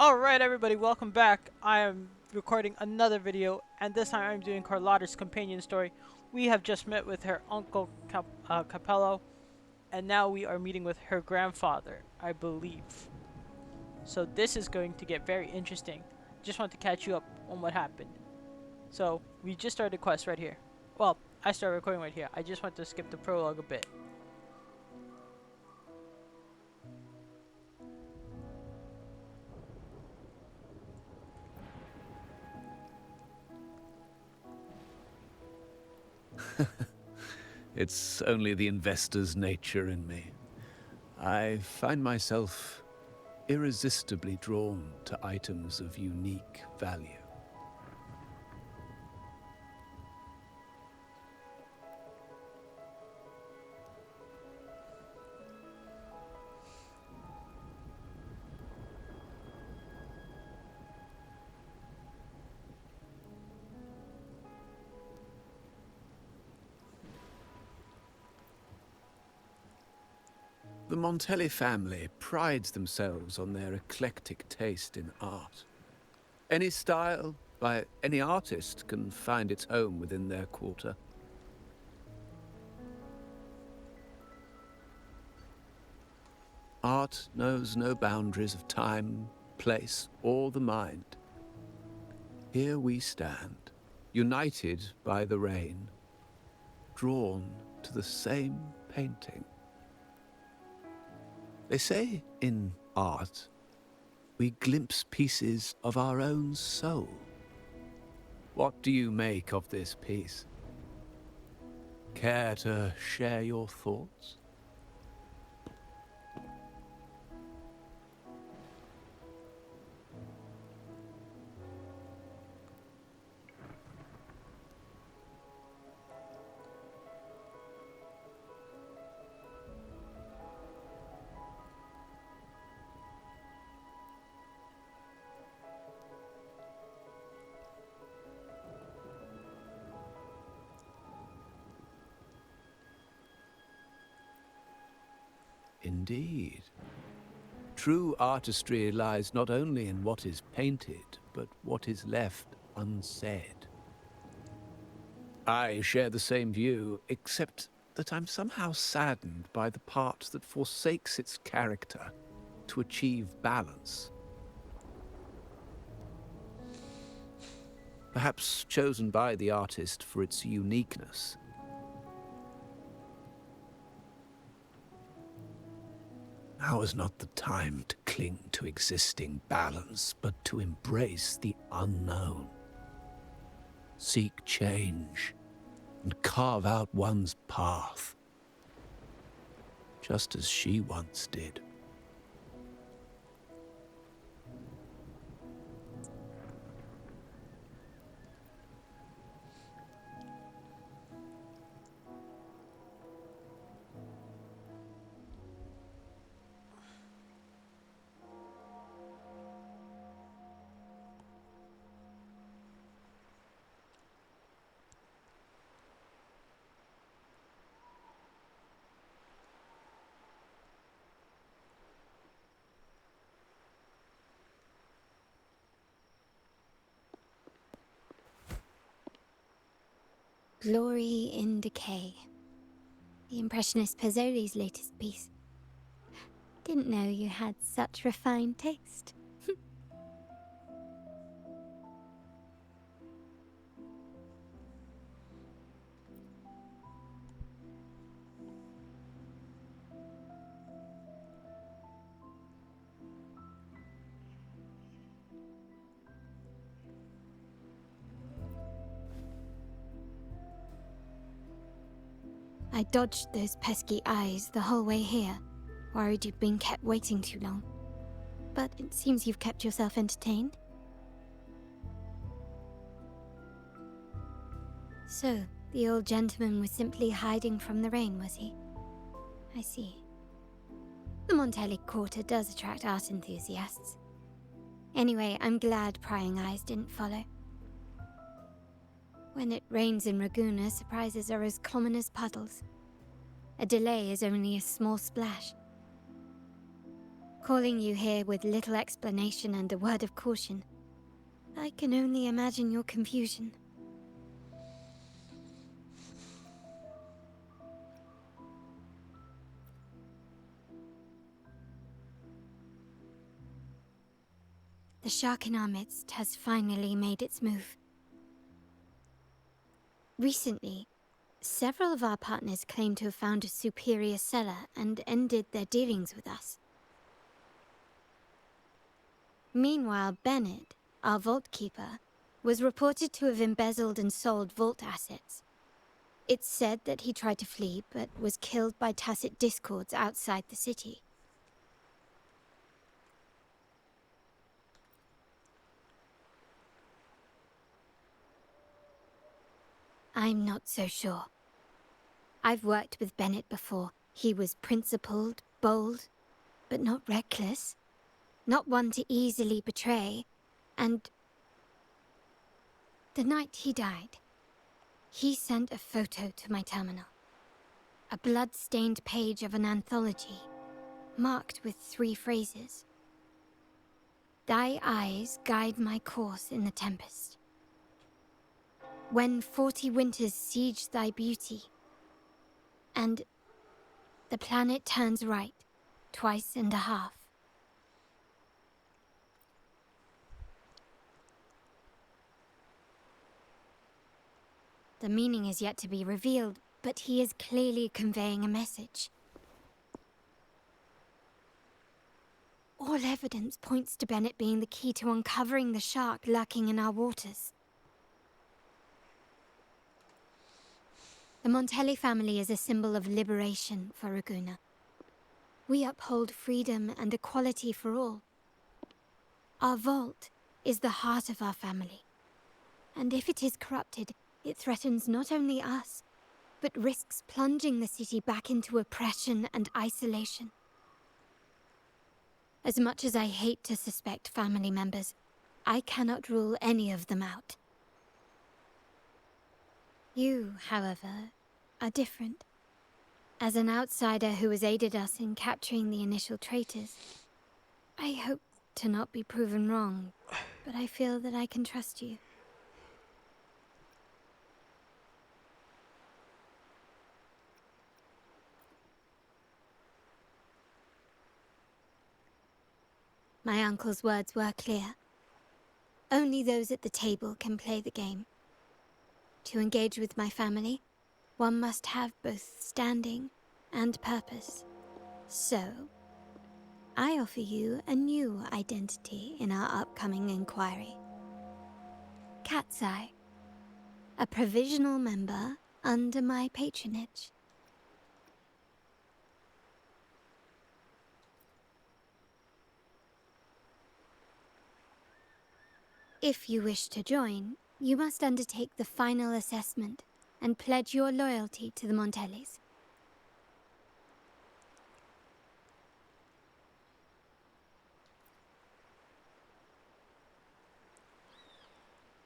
Alright everybody, welcome back. I am recording another video, and this time I'm doing Carlotta's companion story. We have just met with her uncle Capello, and now we are meeting with her grandfather, I believe. So this is going to get very interesting. Just want to catch you up on what happened. So we just started the quest right here. Well, I started recording right here. I just want to skip the prologue a bit. It's only the investor's nature in me. I find myself irresistibly drawn to items of unique value. The Montelli family prides themselves on their eclectic taste in art. Any style, by any artist, can find its home within their quarter. Art knows no boundaries of time, place, or the mind. Here we stand, united by the rain, drawn to the same painting. They say in art, we glimpse pieces of our own soul. What do you make of this piece? Care to share your thoughts? Indeed. True artistry lies not only in what is painted, but what is left unsaid. I share the same view, except that I'm somehow saddened by the part that forsakes its character to achieve balance. Perhaps chosen by the artist for its uniqueness. Now is not the time to cling to existing balance, but to embrace the unknown. Seek change and carve out one's path, just as she once did. Glory in Decay. The Impressionist Pazzoli's latest piece. Didn't know you had such refined taste. I dodged those pesky eyes the whole way here, worried you'd been kept waiting too long. But it seems you've kept yourself entertained. So, the old gentleman was simply hiding from the rain, was he? I see. The Montelli Quarter does attract art enthusiasts. Anyway, I'm glad prying eyes didn't follow. When it rains in Ragusa, surprises are as common as puddles. A delay is only a small splash. Calling you here with little explanation and a word of caution. I can only imagine your confusion. The shark in our midst has finally made its move. Recently, several of our partners claim to have found a superior cellar and ended their dealings with us. Meanwhile, Bennett, our vault keeper, was reported to have embezzled and sold vault assets. It's said that he tried to flee, but was killed by tacit discords outside the city. I'm not so sure. I've worked with Bennett before. He was principled, bold, but not reckless. Not one to easily betray. And the night he died, he sent a photo to my terminal. A blood-stained page of an anthology, marked with 3 phrases. Thy eyes guide my course in the tempest. When 40 winters siege thy beauty, and the planet turns right, twice and a half. The meaning is yet to be revealed, but he is clearly conveying a message. All evidence points to Bennett being the key to uncovering the shark lurking in our waters. The Montelli family is a symbol of liberation for Raguna. We uphold freedom and equality for all. Our vault is the heart of our family, and if it is corrupted, it threatens not only us, but risks plunging the city back into oppression and isolation. As much as I hate to suspect family members, I cannot rule any of them out. You, however, are different. As an outsider who has aided us in capturing the initial traitors, I hope to not be proven wrong, but I feel that I can trust you. My uncle's words were clear. Only those at the table can play the game. To engage with my family, one must have both standing and purpose. So, I offer you a new identity in our upcoming inquiry. Cat's Eye, a provisional member under my patronage. If you wish to join, you must undertake the final assessment and pledge your loyalty to the Montellis.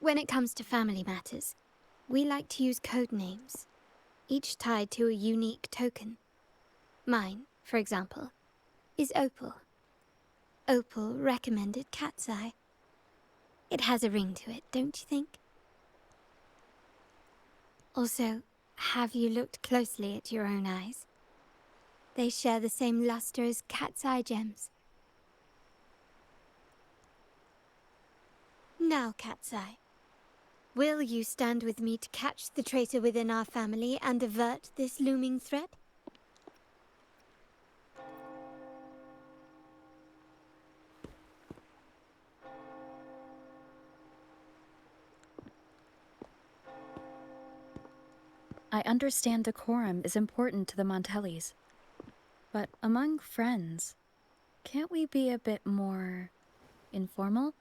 When it comes to family matters, we like to use code names, each tied to a unique token. Mine, for example, is Opal. Opal recommended Cat's Eye. It has a ring to it, don't you think? Also, have you looked closely at your own eyes? They share the same luster as cat's eye gems. Now, Cat's Eye, will you stand with me to catch the traitor within our family and avert this looming threat? I understand decorum is important to the Montellis, but among friends, can't we be a bit more informal?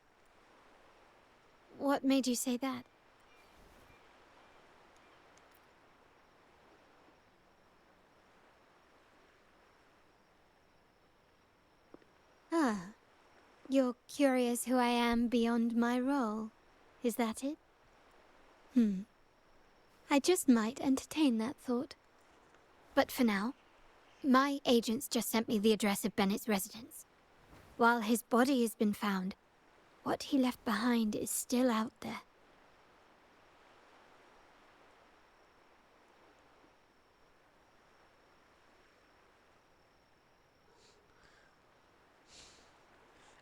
What made you say that? Ah, you're curious who I am beyond my role, is that it? I just might entertain that thought. But for now, my agents just sent me the address of Bennett's residence. while his body has been found, what he left behind is still out there.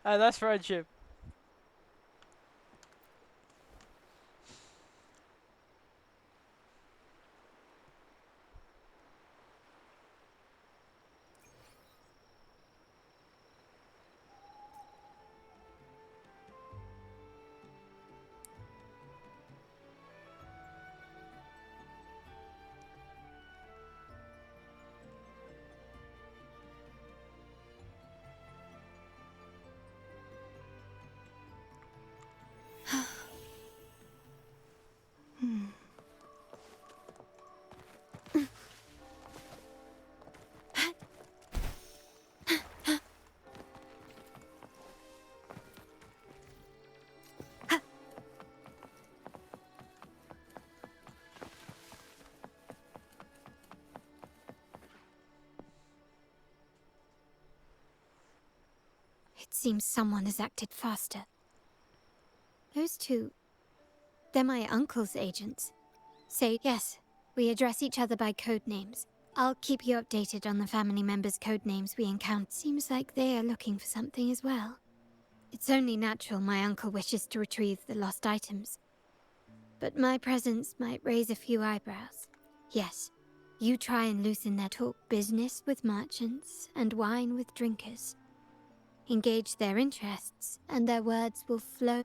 That's friendship. It seems someone has acted faster. Those two, they're my uncle's agents. Say yes, we address each other by code names. I'll keep you updated on the family members' code names we encounter. Seems like they are looking for something as well. It's only natural my uncle wishes to retrieve the lost items. But my presence might raise a few eyebrows. Yes, you try and loosen their talk business with merchants and wine with drinkers. Engage their interests, and their words will flow.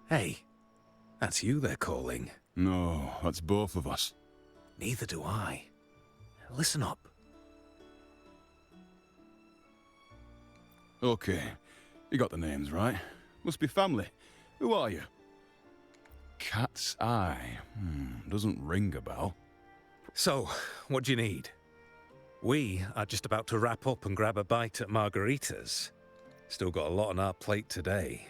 Hey, that's you they're calling. No, that's both of us. Neither do I. Listen up. Okay, you got the names right. Must be family. Who are you? Cat's Eye. Doesn't ring a bell. So, what do you need? We are just about to wrap up and grab a bite at Margarita's. Still got a lot on our plate today.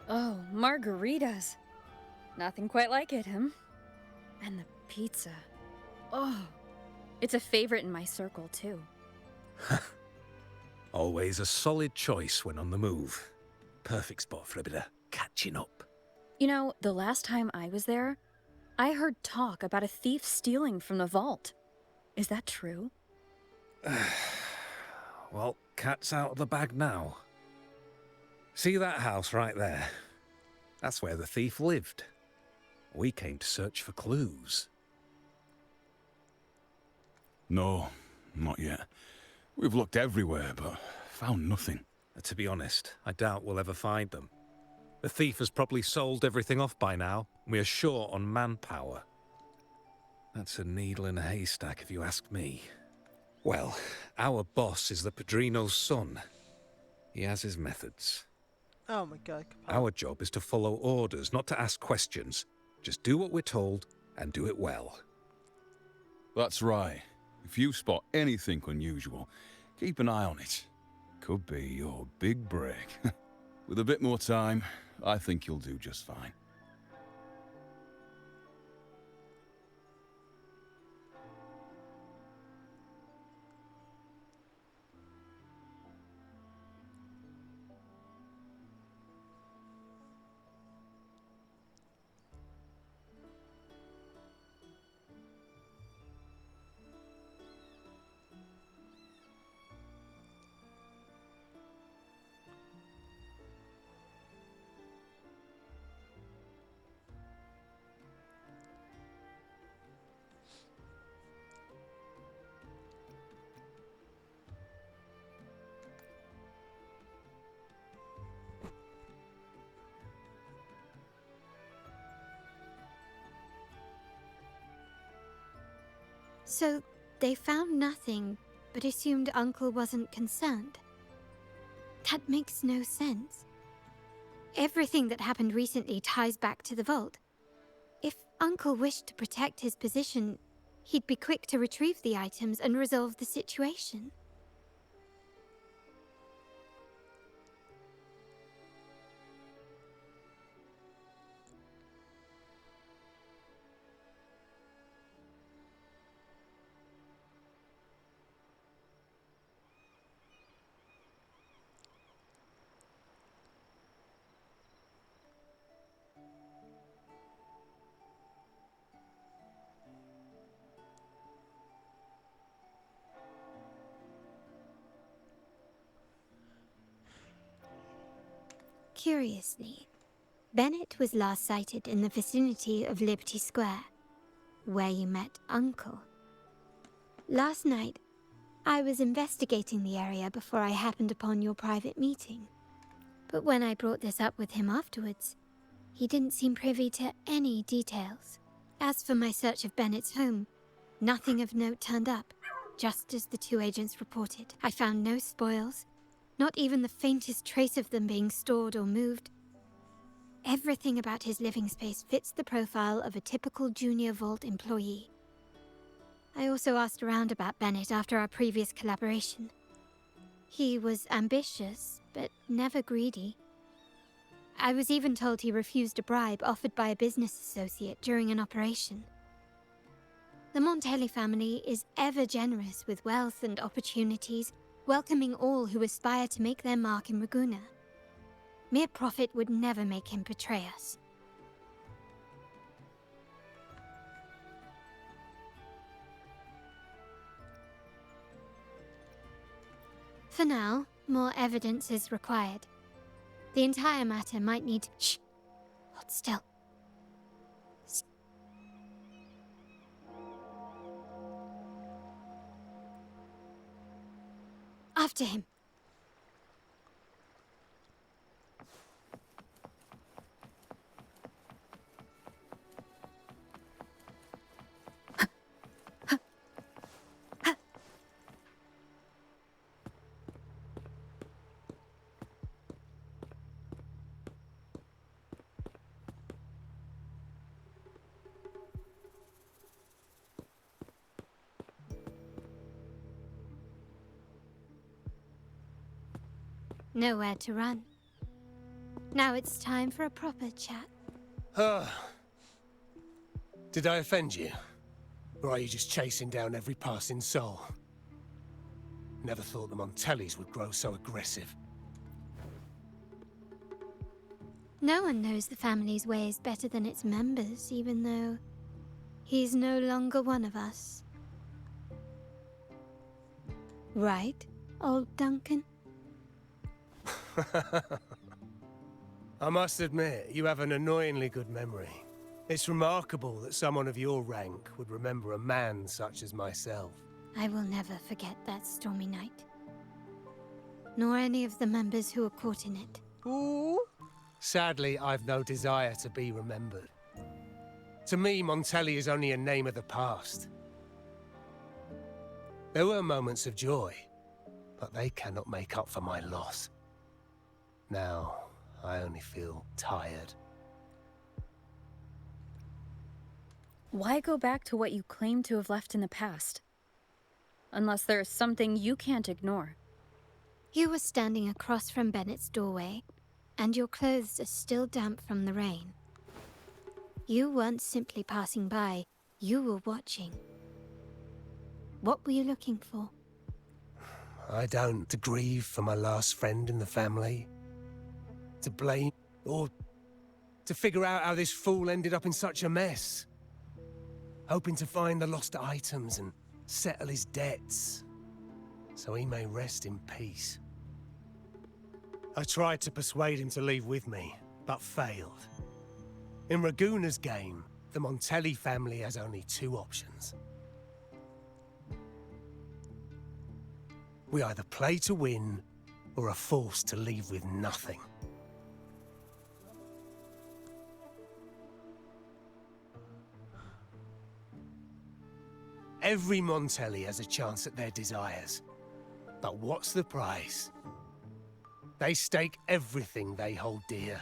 Oh, margaritas. Nothing quite like it, huh? And the pizza. Oh, it's a favorite in my circle, too. Always a solid choice when on the move. Perfect spot for a bit of catching up. You know, the last time I was there, I heard talk about a thief stealing from the vault. Is that true? Well, cat's out of the bag now. See that house right there? That's where the thief lived. We came to search for clues. No, not yet. We've looked everywhere, but found nothing. To be honest, I doubt we'll ever find them. The thief has probably sold everything off by now, and we are short on manpower. That's a needle in a haystack, if you ask me. Well, our boss is the Padrino's son. He has his methods. Oh my god. Our job is to follow orders, not to ask questions. Just do what we're told, and do it well. That's right. If you spot anything unusual, keep an eye on it. Could be your big break. With a bit more time, I think you'll do just fine. So, they found nothing, but assumed Uncle wasn't concerned. That makes no sense. Everything that happened recently ties back to the vault. If Uncle wished to protect his position, he'd be quick to retrieve the items and resolve the situation. Curiously, Bennett was last sighted in the vicinity of Liberty Square, where you met Uncle. Last night, I was investigating the area before I happened upon your private meeting. But when I brought this up with him afterwards, he didn't seem privy to any details. As for my search of Bennett's home, nothing of note turned up, just as the two agents reported. I found no spoils, not even the faintest trace of them being stored or moved. Everything about his living space fits the profile of a typical Junior Vault employee. I also asked around about Bennett after our previous collaboration. He was ambitious, but never greedy. I was even told he refused a bribe offered by a business associate during an operation. The Montelli family is ever generous with wealth and opportunities, welcoming all who aspire to make their mark in Ragusa. Mere profit would never make him betray us. For now, more evidence is required. The entire matter might need... Shh! Hold still. After him. Nowhere to run. Now it's time for a proper chat. Did I offend you? Or are you just chasing down every passing soul? Never thought the Montellis would grow so aggressive. No one knows the family's ways better than its members, even though he's no longer one of us. Right, old Duncan? I must admit, you have an annoyingly good memory. It's remarkable that someone of your rank would remember a man such as myself. I will never forget that stormy night. Nor any of the members who were caught in it. Ooh. Sadly, I've no desire to be remembered. To me, Montelli is only a name of the past. There were moments of joy, but they cannot make up for my loss. Now, I only feel tired. Why go back to what you claim to have left in the past? Unless there is something you can't ignore. You were standing across from Bennett's doorway, and your clothes are still damp from the rain. You weren't simply passing by, you were watching. What were you looking for? I don't grieve for my last friend in the family. To blame, or to figure out how this fool ended up in such a mess. Hoping to find the lost items and settle his debts, so he may rest in peace. I tried to persuade him to leave with me, but failed. In Ragusa's game, the Montelli family has only two options. We either play to win, or are forced to leave with nothing. Every Montelli has a chance at their desires. But what's the price? They stake everything they hold dear.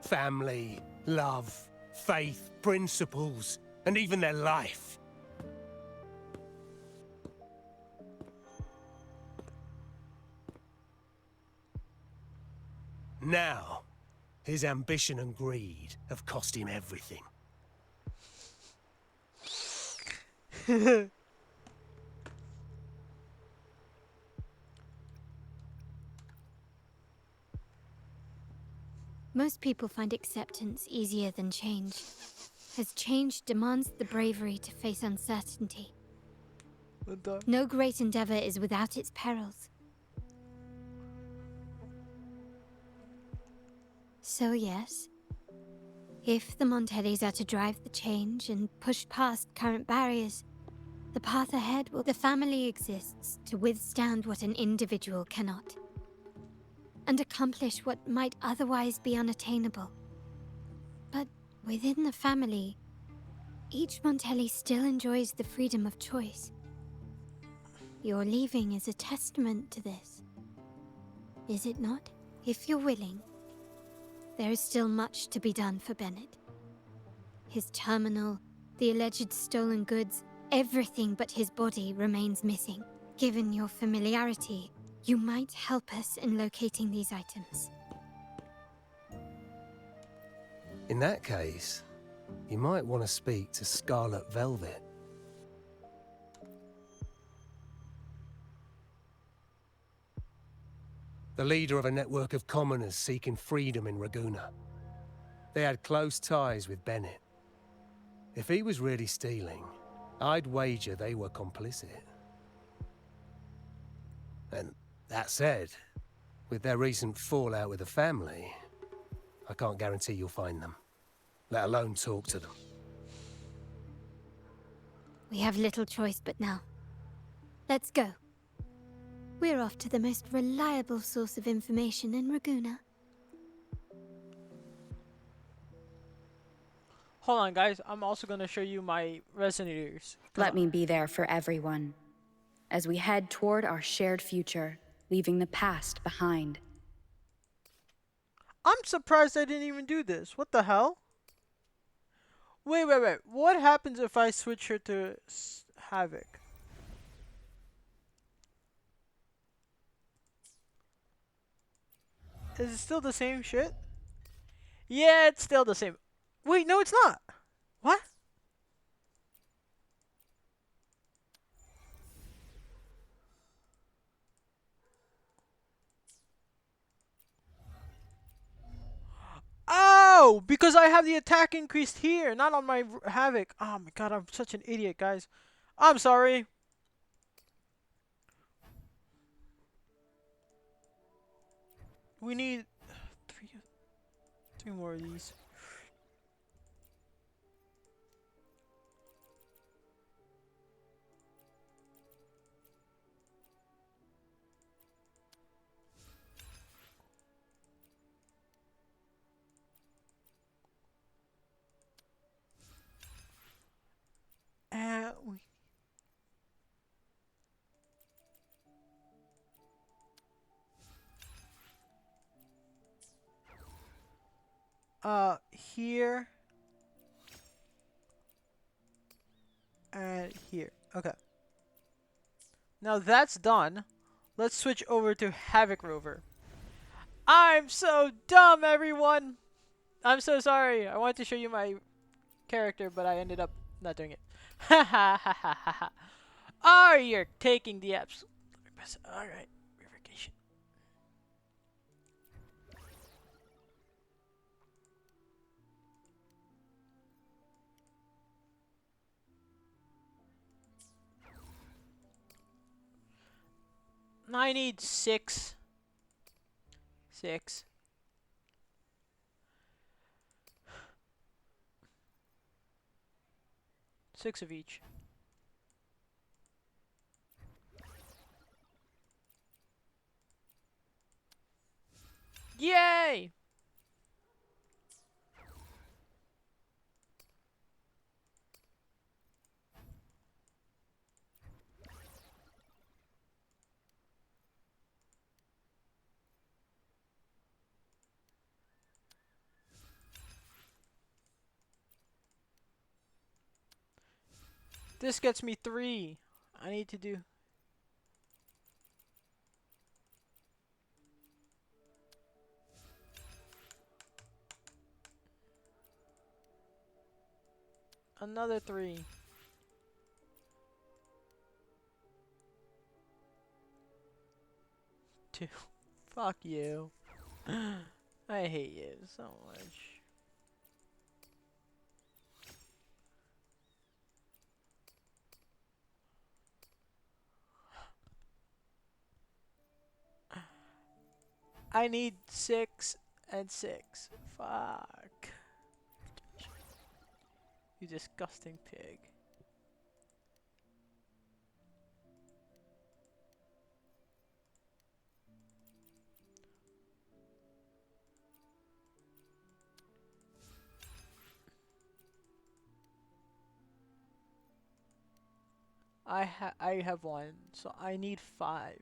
Family, love, faith, principles, and even their life. Now, his ambition and greed have cost him everything. Most people find acceptance easier than change, as change demands the bravery to face uncertainty. No great endeavor is without its perils. So yes, if the Montellis are to drive the change and push past current barriers, the path ahead will... The family exists to withstand what an individual cannot, and accomplish what might otherwise be unattainable. But within the family, each Montelli still enjoys the freedom of choice. Your leaving is a testament to this, is it not? If you're willing, there is still much to be done for Bennett. His terminal, the alleged stolen goods, everything but his body remains missing. Given your familiarity, you might help us in locating these items. In that case, you might want to speak to Scarlet Velvet. The leader of a network of commoners seeking freedom in Raguna. They had close ties with Bennett. If he was really stealing, I'd wager they were complicit. And that said, with their recent fallout with the family, I can't guarantee you'll find them, let alone talk to them. We have little choice but now. Let's go. We're off to the most reliable source of information in Raguna. Hold on, guys. I'm also going to show you my resonators. Let me be there for everyone as we head toward our shared future, leaving the past behind. I'm surprised I didn't even do this. What the hell? Wait. What happens if I switch her to Havoc? Is it still the same shit? Yeah, it's still the same. Wait, no, it's not. What? Oh, because I have the attack increased here, not on my Havoc. Oh my god, I'm such an idiot, guys. I'm sorry. We need three more of these. We here and here. Okay. Now that's done. Let's switch over to Havoc Rover. I'm so dumb, everyone. I'm so sorry. I wanted to show you my character, but I ended up not doing it. Ha ha ha ha ha ha. Oh, you're taking the absolute best. Alright. Revocation. I need six. Six. Six of each. Yay! This gets me 3. I need to do... Another 3. Two. Fuck you. I hate you so much. I need 6 and 6. Fuck. You disgusting pig. I have 1, so I need 5.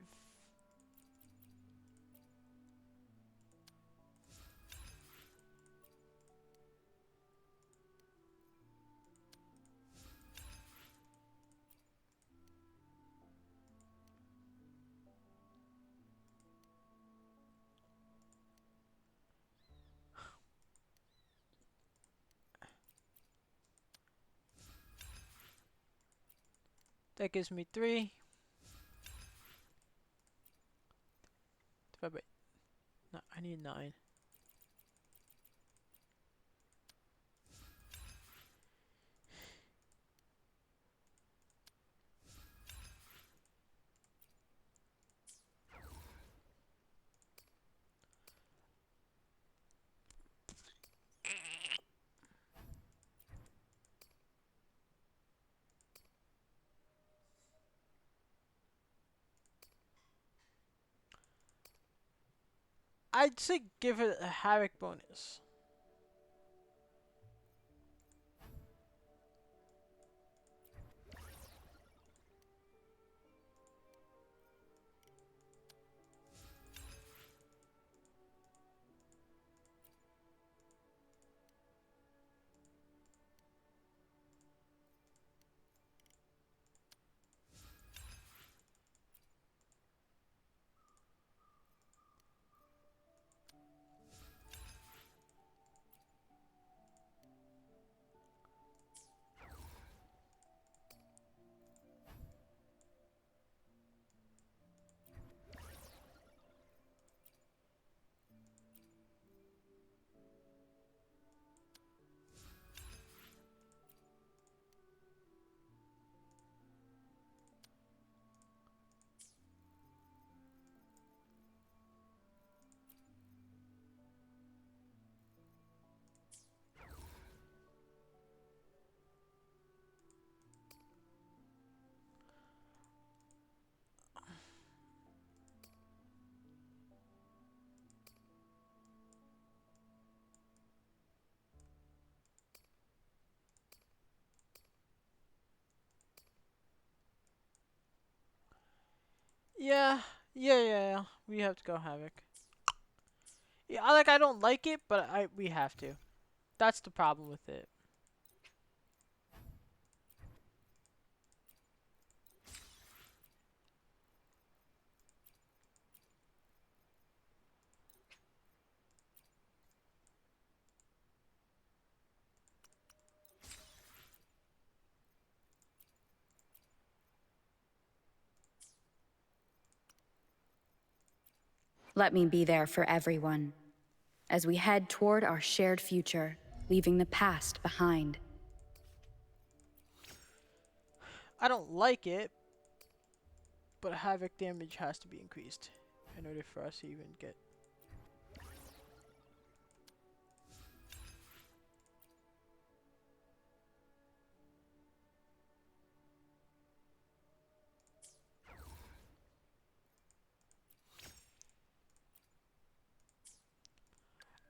That gives me 3. Divided by, no, I need 9. I'd say give it a havoc bonus. Yeah, yeah. We have to go havoc. Yeah, I don't like it, but we have to. That's the problem with it. Let me be there for everyone as we head toward our shared future, leaving the past behind. I don't like it, but havoc damage has to be increased in order for us to even get.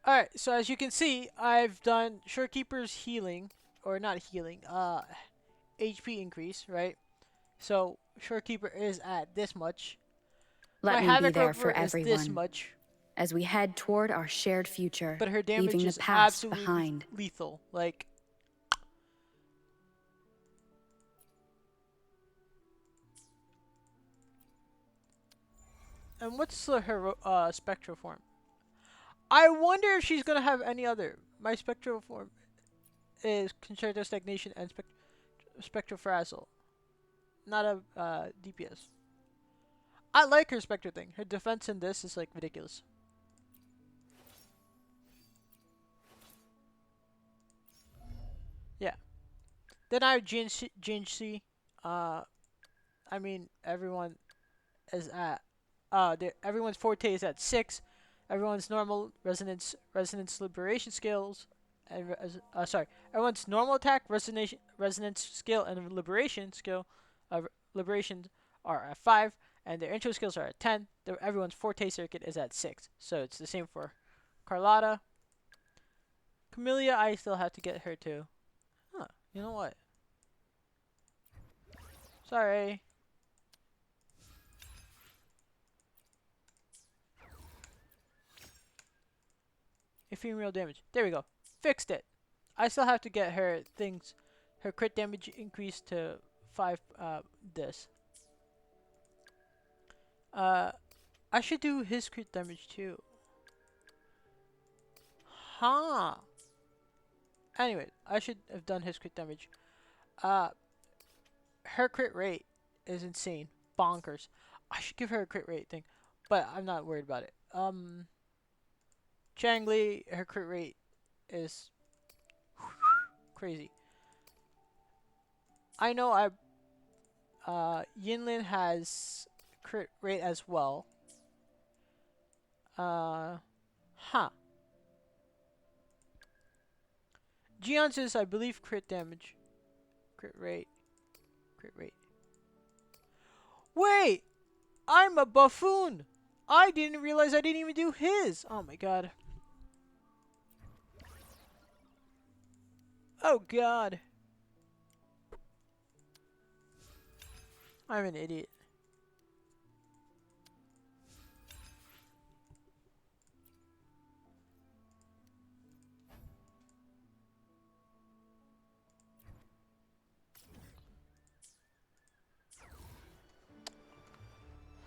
Alright, so as you can see, I've done Surekeeper's healing, or not healing, HP increase, right? So Surekeeper is at this much. Let My me be Havoc there Roper for is this everyone much, as we head toward our shared future, but her damage leaving the is past absolutely behind. lethal. Like, and what's her spectral form? I wonder if she's gonna have any other. My spectral form is Concerto Stagnation and Spectrofrazzle. Not a DPS. I like her Spectre thing. Her defense in this is like ridiculous. Yeah. Then I have GNC. I mean everyone is at everyone's forte is at 6. Everyone's normal resonance liberation skills and everyone's normal attack resonance skill and liberation skill liberation are at 5, and their intro skills are at 10. Everyone's forte circuit is at 6. So it's the same for Carlotta. Camellia, I still have to get her too. Huh, you know what? Sorry. Ephemeral damage. There we go. Fixed it. I still have to get her her crit damage increased to 5, this. I should do his crit damage too. Huh. Anyway, I should have done his crit damage. Her crit rate is insane. Bonkers. I should give her a crit rate thing, but I'm not worried about it. Changli, her crit rate is crazy. I know Yinlin has crit rate as well. Huh. Gion's is, I believe, crit damage. Crit rate. Crit rate. Wait! I'm a buffoon! I didn't realize I didn't even do his! Oh my god. Oh god. I'm an idiot.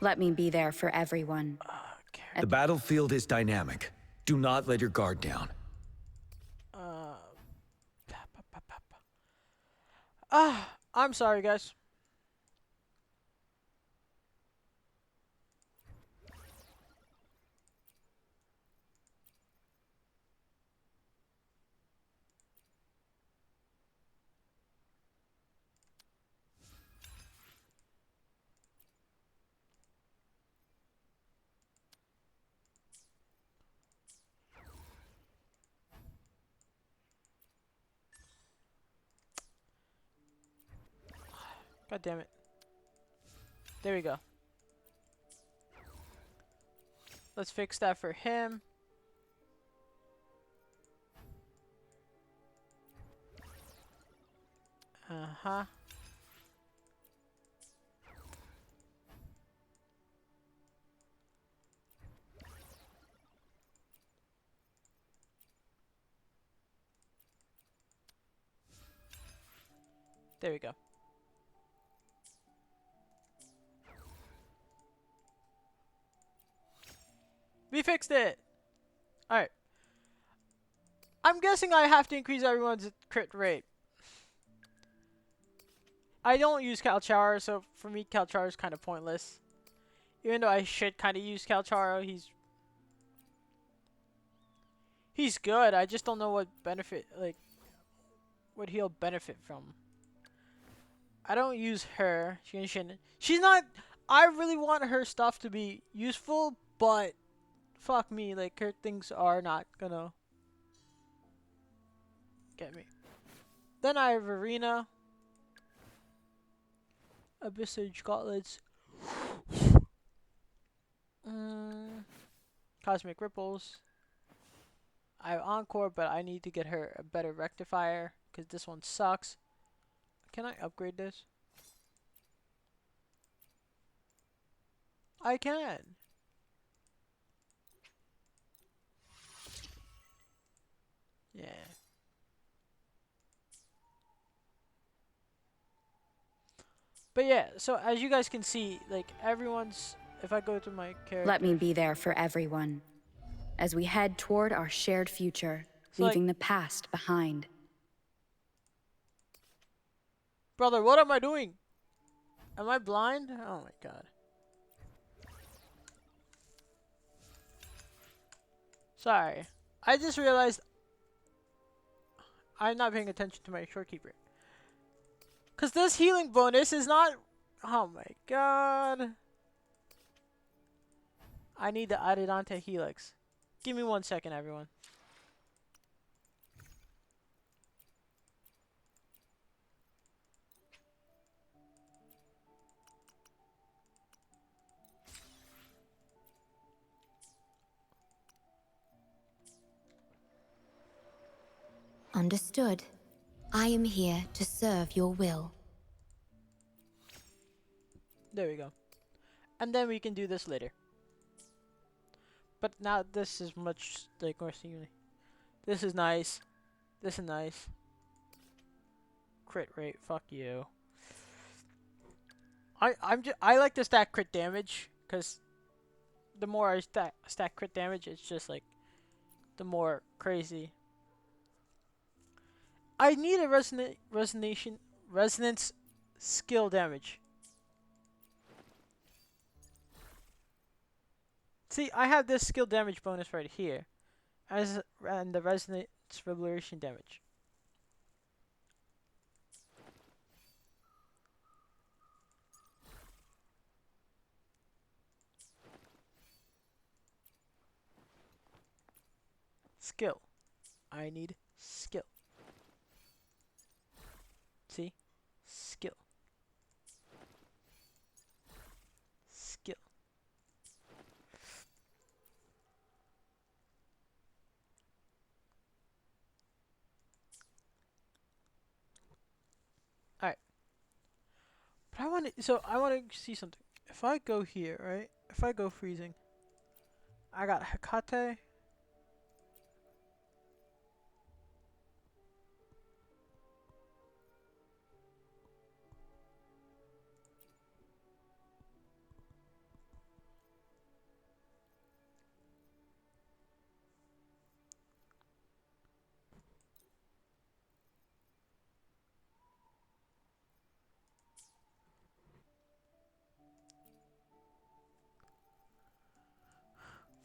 Let me be there for everyone. Okay. The battlefield is dynamic. Do not let your guard down. I'm sorry, guys. God damn it. There we go. Let's fix that for him. Uh-huh. There we go. We fixed it! Alright. I'm guessing I have to increase everyone's crit rate. I don't use Calcharo, so for me Calcharo is kind of pointless. Even though I should kind of use Calcharo, he's good. I just don't know what benefit, like, what he'll benefit from. I don't use her. She's not. I really want her stuff to be useful, but fuck me, like her things are not gonna get me. Then I have Arena, Abyssage Gauntlets, Cosmic Ripples. I have Encore, but I need to get her a better rectifier because this one sucks. Can I upgrade this? I can. Yeah. But yeah, so as you guys can see, like everyone's, if I go to my character. Let me be there for everyone as we head toward our shared future, So, leaving the past behind. Brother, what am I doing? Am I blind? Oh my god. Sorry. I just realized I'm not paying attention to my shorekeeper. Because this healing bonus is not... Oh my god. I need to add it onto Helix. Give me 1 second, everyone. Understood. I am here to serve your will. There we go. And then we can do this later. But now this is much like more scenery. This is nice. This is nice. Crit rate, fuck you. I like to stack crit damage because the more I stack crit damage, it's just like the more crazy. I need a resonance skill damage. See, I have this skill damage bonus right here, and the resonance revelation damage. Skill. I need skill. See? Skill. Skill. Alright. But I want to see something. If I go here, right? If I go freezing, I got Hecate.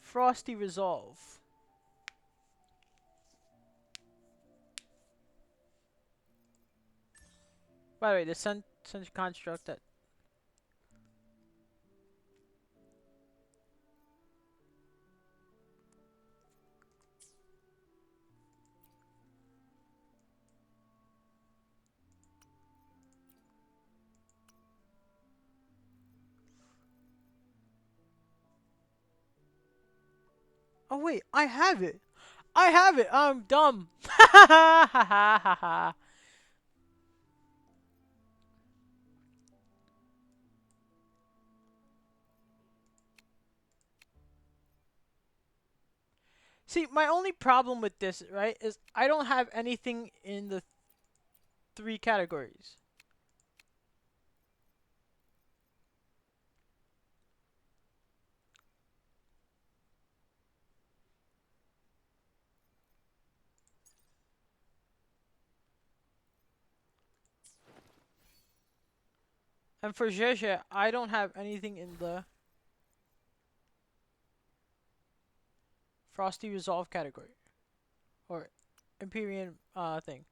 Frosty Resolve. By the way, the Sun construct that. Oh wait, I have it. I have it. I'm dumb. Ha ha ha ha ha. See, my only problem with this, right, is I don't have anything in the 3 categories. And for Jeje, I don't have anything in the Frosty Resolve category. Or Empyrean thing.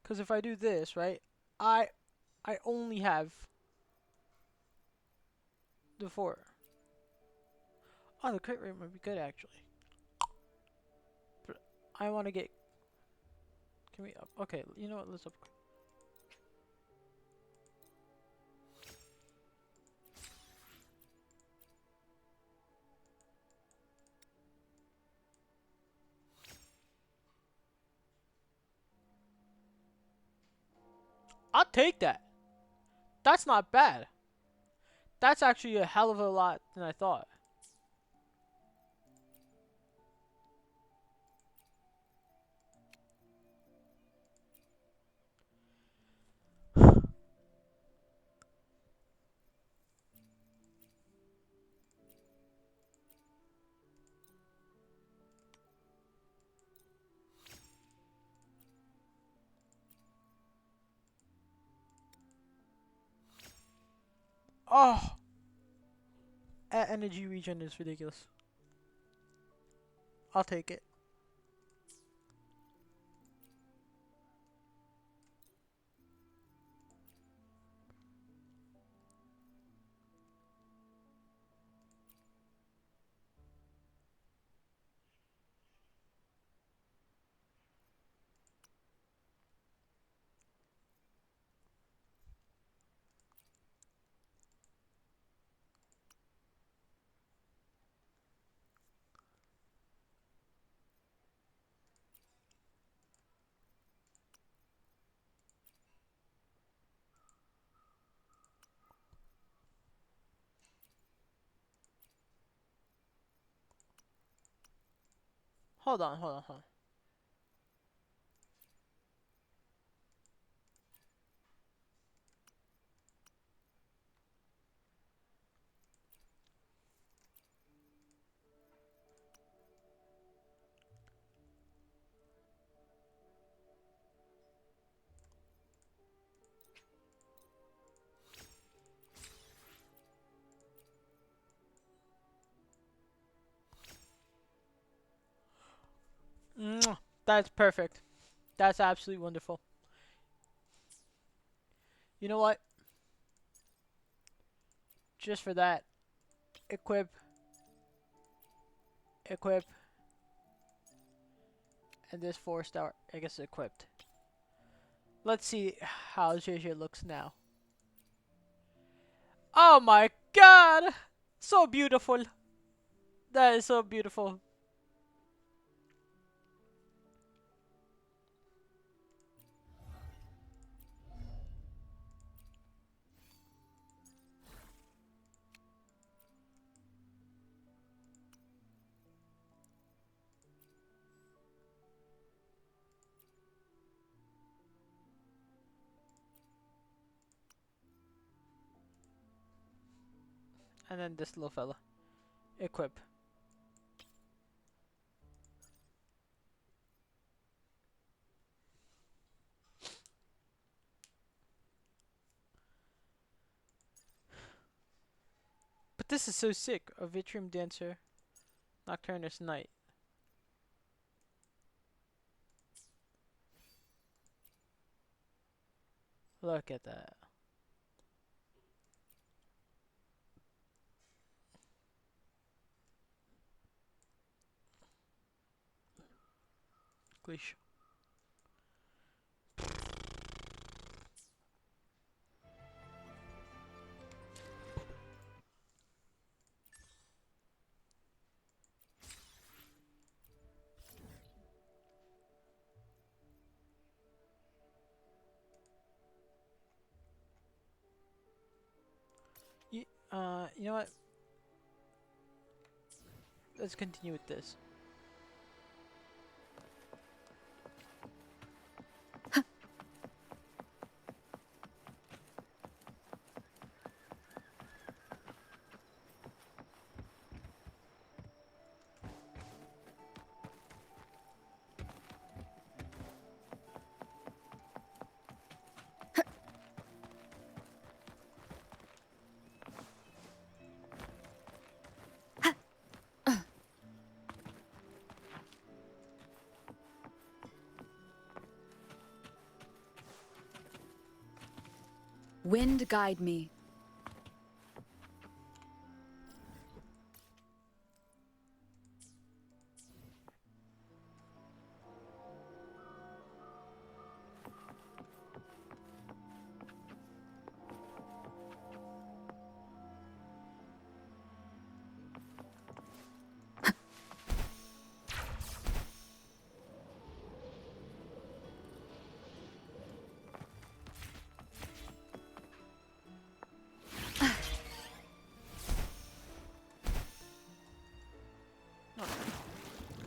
Because if I do this, right, I only have the 4. Oh, the crit rate might be good actually. But I want to get. Can we up? Okay, you know what? Let's up. I'll take that. That's not bad. That's actually a hell of a lot than I thought. Oh, energy regen is ridiculous. I'll take it. Hold on, hold on, hold on. Mwah. That's perfect. That's absolutely wonderful. You know what? Just for that, equip, equip, and this 4-star, I guess, equipped. Let's see how JJ looks now. Oh my god! So beautiful. That is so beautiful. And then this little fella. Equip. But this is so sick. A Vitrium Dancer. Nocturnus Knight. Look at that. Gleesh. You know what? Let's continue with this. Wind guide me.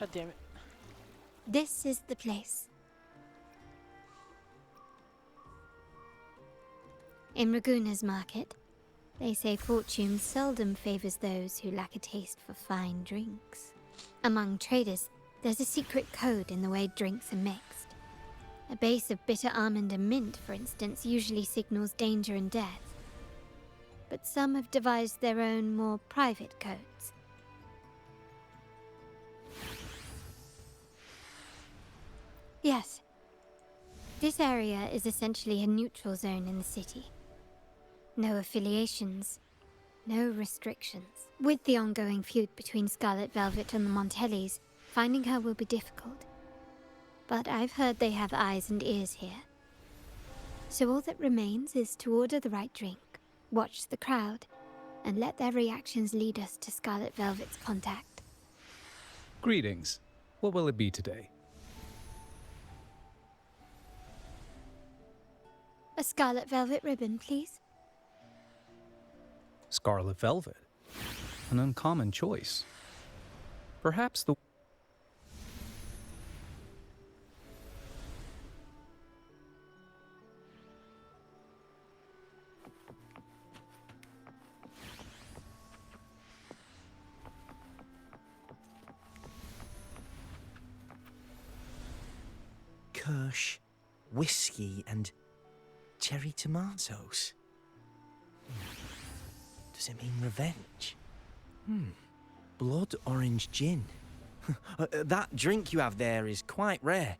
God damn it. This is the place. In Raguna's market, they say fortune seldom favors those who lack a taste for fine drinks. Among traders, there's a secret code in the way drinks are mixed. A base of bitter almond and mint, for instance, usually signals danger and death. but some have devised their own more private codes. Yes. This area is essentially a neutral zone in the city. No affiliations, no restrictions. With the ongoing feud between Scarlet Velvet and the Montellis, finding her will be difficult. But I've heard they have eyes and ears here. So all that remains is to order the right drink, watch the crowd, and let their reactions lead us to Scarlet Velvet's contact. Greetings. What will it be today? A Scarlet Velvet ribbon, please. Scarlet Velvet. An uncommon choice. Perhaps the... Kirsch, whiskey, and cherry tomatoes. Does it mean revenge? Blood orange gin. That drink you have there is quite rare.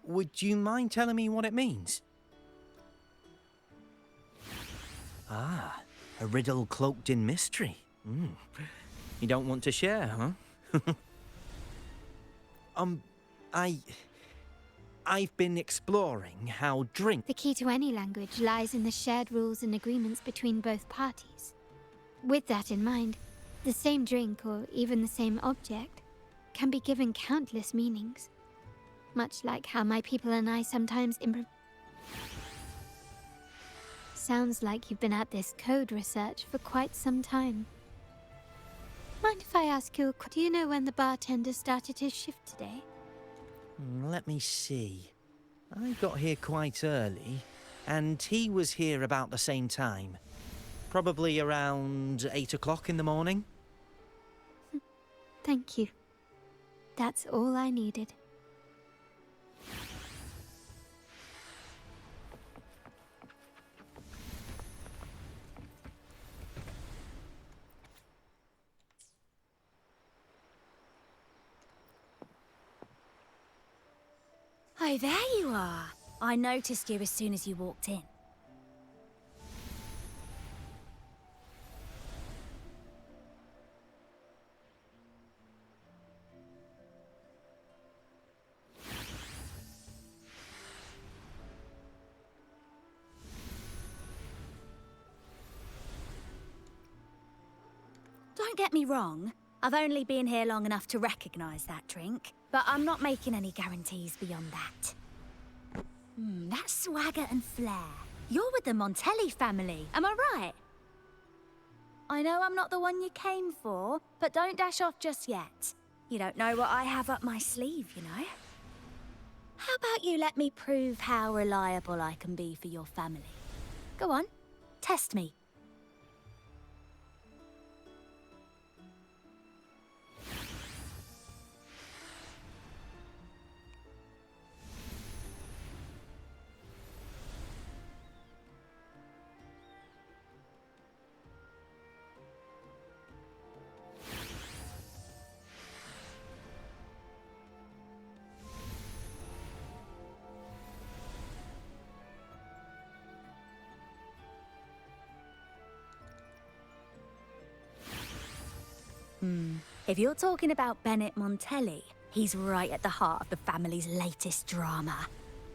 Would you mind telling me what it means? Ah, a riddle cloaked in mystery. You don't want to share, huh? I've been exploring how drink... The key to any language lies in the shared rules and agreements between both parties. With that in mind, the same drink, or even the same object, can be given countless meanings. Much like how my people and I sometimes Sounds like you've been at this code research for quite some time. Mind if I ask you, do you know when the bartender started his shift today? Let me see. I got here quite early, and he was here about the same time. Probably around 8 o'clock in the morning. Thank you. That's all I needed. Oh, there you are. I noticed you as soon as you walked in. Don't get me wrong. I've only been here long enough to recognize that drink, but I'm not making any guarantees beyond that. That swagger and flair. You're with the Montelli family, am I right? I know I'm not the one you came for, but don't dash off just yet. You don't know what I have up my sleeve, you know? How about you let me prove how reliable I can be for your family? Go on, test me. If you're talking about Bennett Montelli, he's right at the heart of the family's latest drama.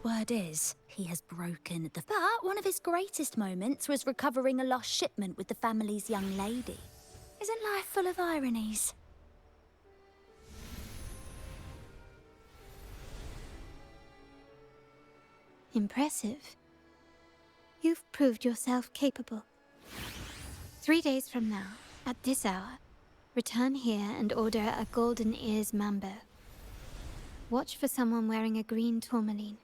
Word is, he has broken the... But one of his greatest moments was recovering a lost shipment with the family's young lady. Isn't life full of ironies? Impressive. You've proved yourself capable. 3 days from now, at this hour, return here and order a golden ears mambo. Watch for someone wearing a green tourmaline.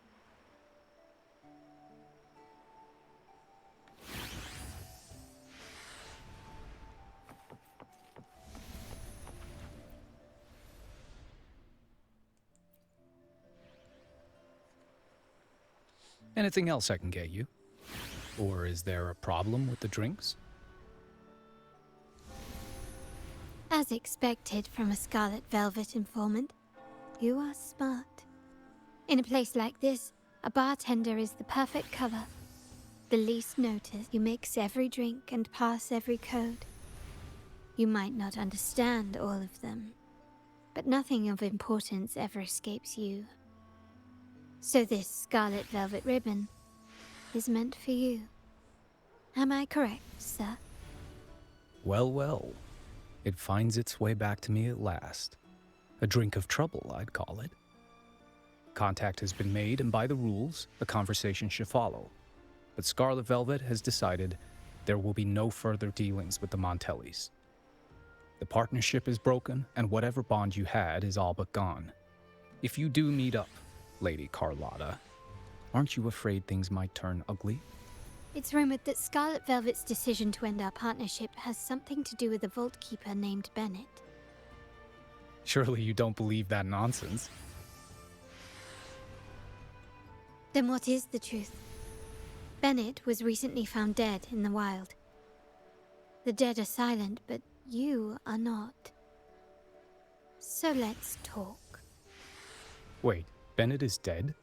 Anything else I can get you? Or is there a problem with the drinks? As expected from a Scarlet Velvet informant, you are smart. In a place like this, a bartender is the perfect cover. The least noticed, you mix every drink and pass every code. You might not understand all of them, but nothing of importance ever escapes you. So this Scarlet Velvet ribbon is meant for you. Am I correct, sir? Well, well. It finds its way back to me at last. A drink of trouble, I'd call it. Contact has been made, and by the rules, a conversation should follow. But Scarlet Velvet has decided there will be no further dealings with the Montellis. The partnership is broken, and whatever bond you had is all but gone. If you do meet up, Lady Carlotta, aren't you afraid things might turn ugly? It's rumored that Scarlet Velvet's decision to end our partnership has something to do with a vault keeper named Bennett. Surely you don't believe that nonsense. Then what is the truth? Bennett was recently found dead in the wild. The dead are silent, but you are not. So let's talk. Wait, Bennett is dead?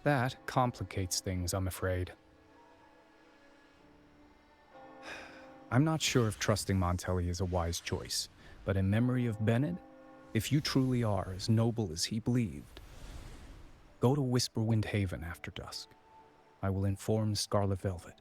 That complicates things, I'm afraid. I'm not sure if trusting Montelli is a wise choice, but in memory of Bennett, if you truly are as noble as he believed, go to Whisperwind Haven after dusk. I will inform Scarlet Velvet.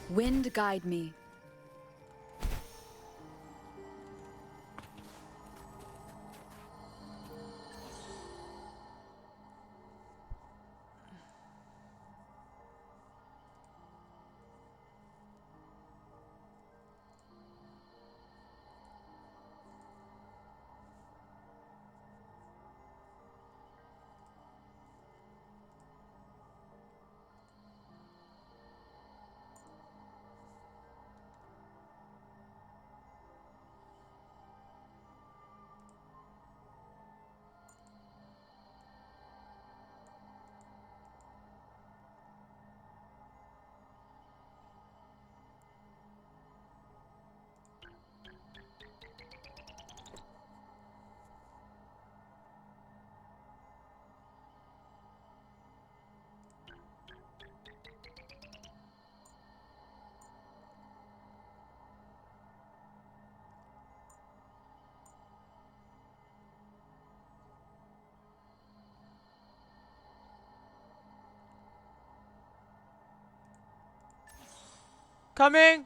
Wind guide me. Coming!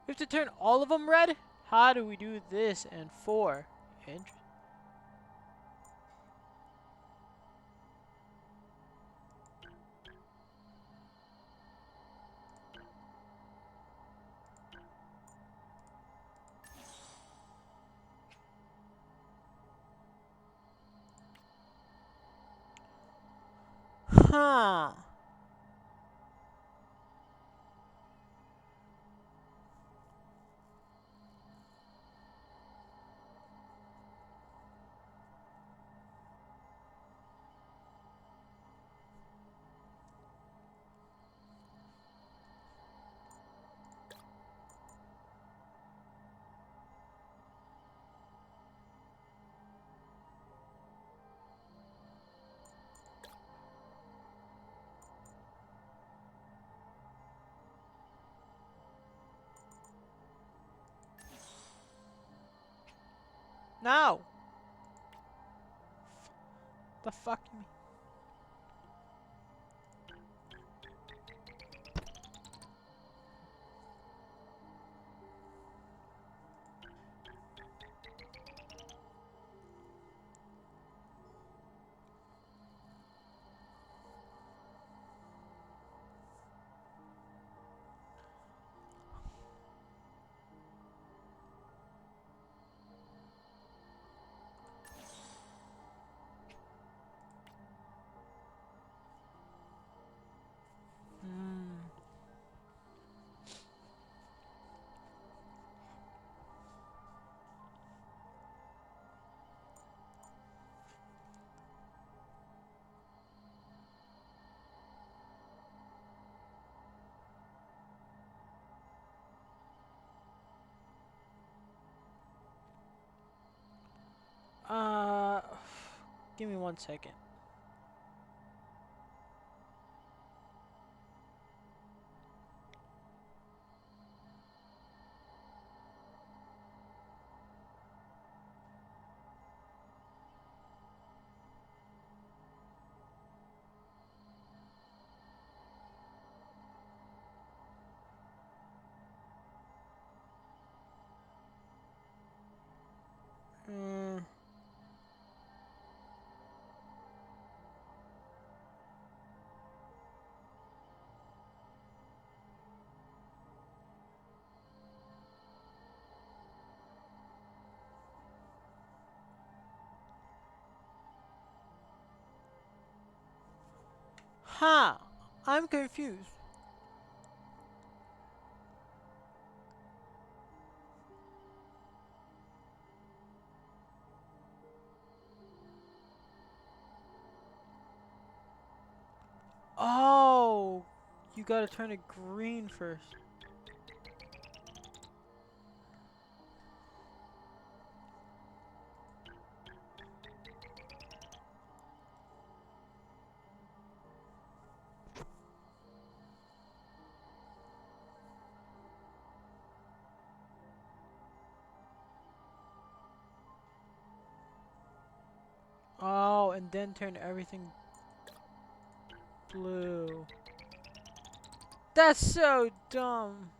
We have to turn all of them red? How do we do this in 4? Interesting. Huh. No. The fuck you mean? Uh, give me 1 second. Mm. Huh. I'm confused. Oh, you gotta turn it green first. Oh, and then turn everything blue. That's so dumb.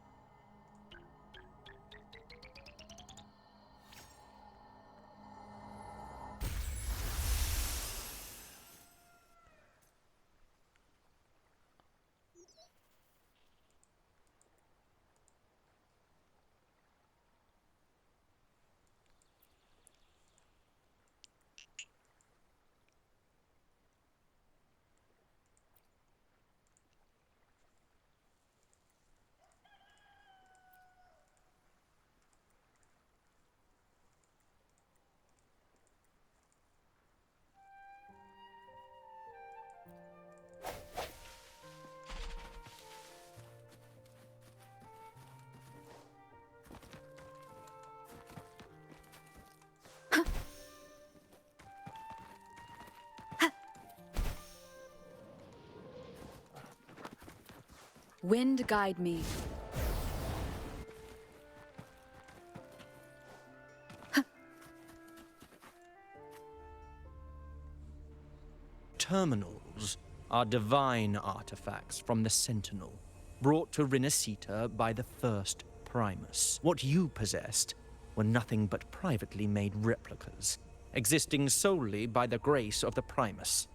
Wind guide me. Terminals are divine artifacts from the Sentinel, brought to Rinascita by the first Primus. What you possessed were nothing but privately made replicas, existing solely by the grace of the Primus.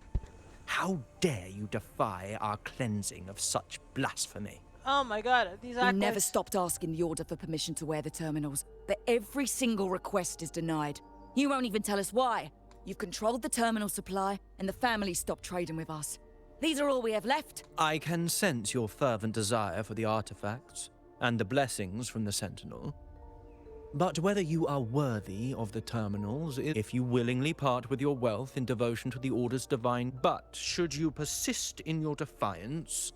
How dare you defy our cleansing of such blasphemy? Oh my god, these We acolytes. never stopped asking the Order for permission to wear the terminals, but every single request is denied. You won't even tell us why. You've controlled the terminal supply, and the family stopped trading with us. These are all we have left. I can sense your fervent desire for the artifacts and the blessings from the Sentinel. But whether you are worthy of the terminals, if you willingly part with your wealth in devotion to the Order's divine, but should you persist in your defiance,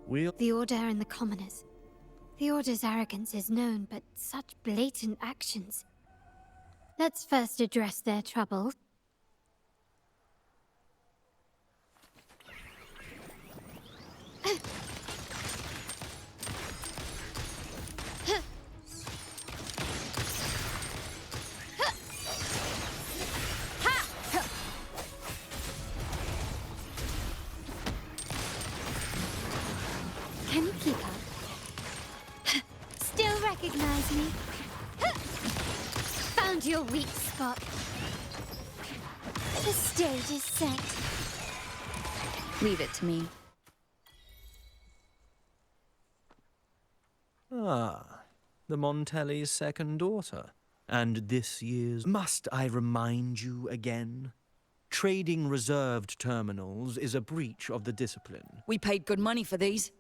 we'll... The Order and the commoners. The Order's arrogance is known, but such blatant actions. Let's first address their trouble. Can you keep up? Still recognize me? Found your weak spot. The stage is set. Leave it to me. Ah, the Montelli's second daughter. And this year's... Must I remind you again? Trading reserved terminals is a breach of the discipline. We paid good money for these.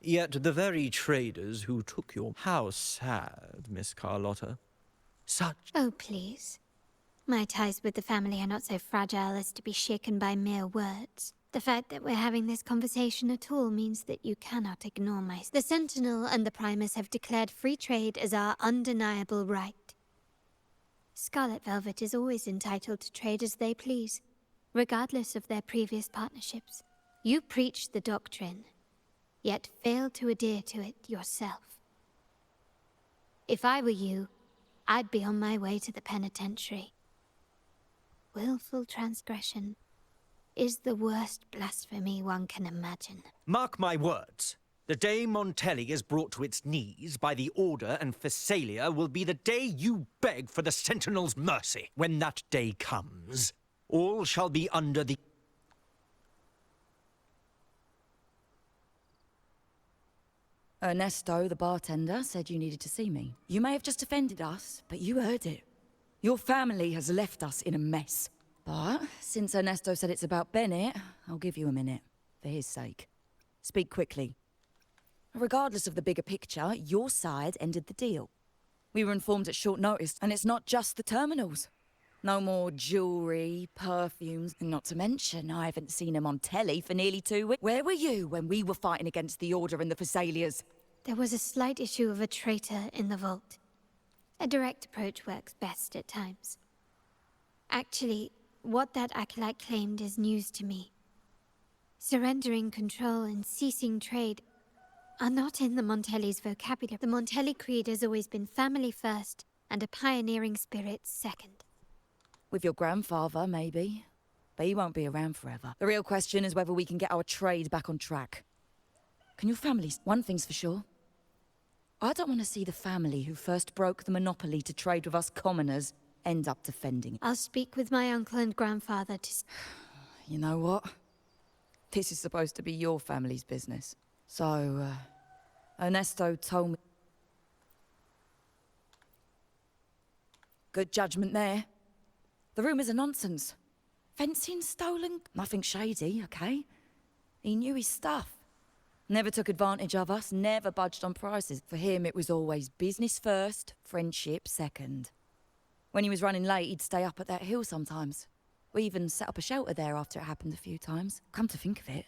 Yet the very traders who took your... How sad, Miss Carlotta. Such... Oh, please. My ties with the family are not so fragile as to be shaken by mere words. The fact that we're having this conversation at all means that you cannot ignore my... The Sentinel and the Primus have declared free trade as our undeniable right. Scarlet Velvet is always entitled to trade as they please, regardless of their previous partnerships. You preach the doctrine, yet fail to adhere to it yourself. If I were you, I'd be on my way to the penitentiary. Willful transgression is the worst blasphemy one can imagine. Mark my words. The day Montelli is brought to its knees by the Order and Phasalia will be the day you beg for the Sentinel's mercy. When that day comes, all shall be under the... Ernesto, the bartender, said you needed to see me. You may have just offended us, but you heard it. Your family has left us in a mess. But since Ernesto said it's about Bennett, I'll give you a minute, for his sake. Speak quickly. Regardless of the bigger picture, your side ended the deal. We were informed at short notice, and it's not just the terminals. No more jewelry, perfumes, and not to mention, I haven't seen him on telly for nearly 2 weeks. Where were you when we were fighting against the Order and the Phasalias? There was a slight issue of a traitor in the vault. A direct approach works best at times. Actually, what that acolyte claimed is news to me. Surrendering control and ceasing trade are not in the Montelli's vocabulary. The Montelli creed has always been family first and a pioneering spirit second. With your grandfather, maybe. But he won't be around forever. The real question is whether we can get our trade back on track. Can your family... One thing's for sure. I don't want to see the family who first broke the monopoly to trade with us commoners end up defending it. I'll speak with my uncle and grandfather to... You know what? This is supposed to be your family's business. So, Ernesto told me... Good judgment there. The rumours are nonsense. Fencing stolen? Nothing shady, okay? He knew his stuff. Never took advantage of us, never budged on prices. For him, it was always business first, friendship second. When he was running late, he'd stay up at that hill sometimes. We even set up a shelter there after it happened a few times. Come to think of it,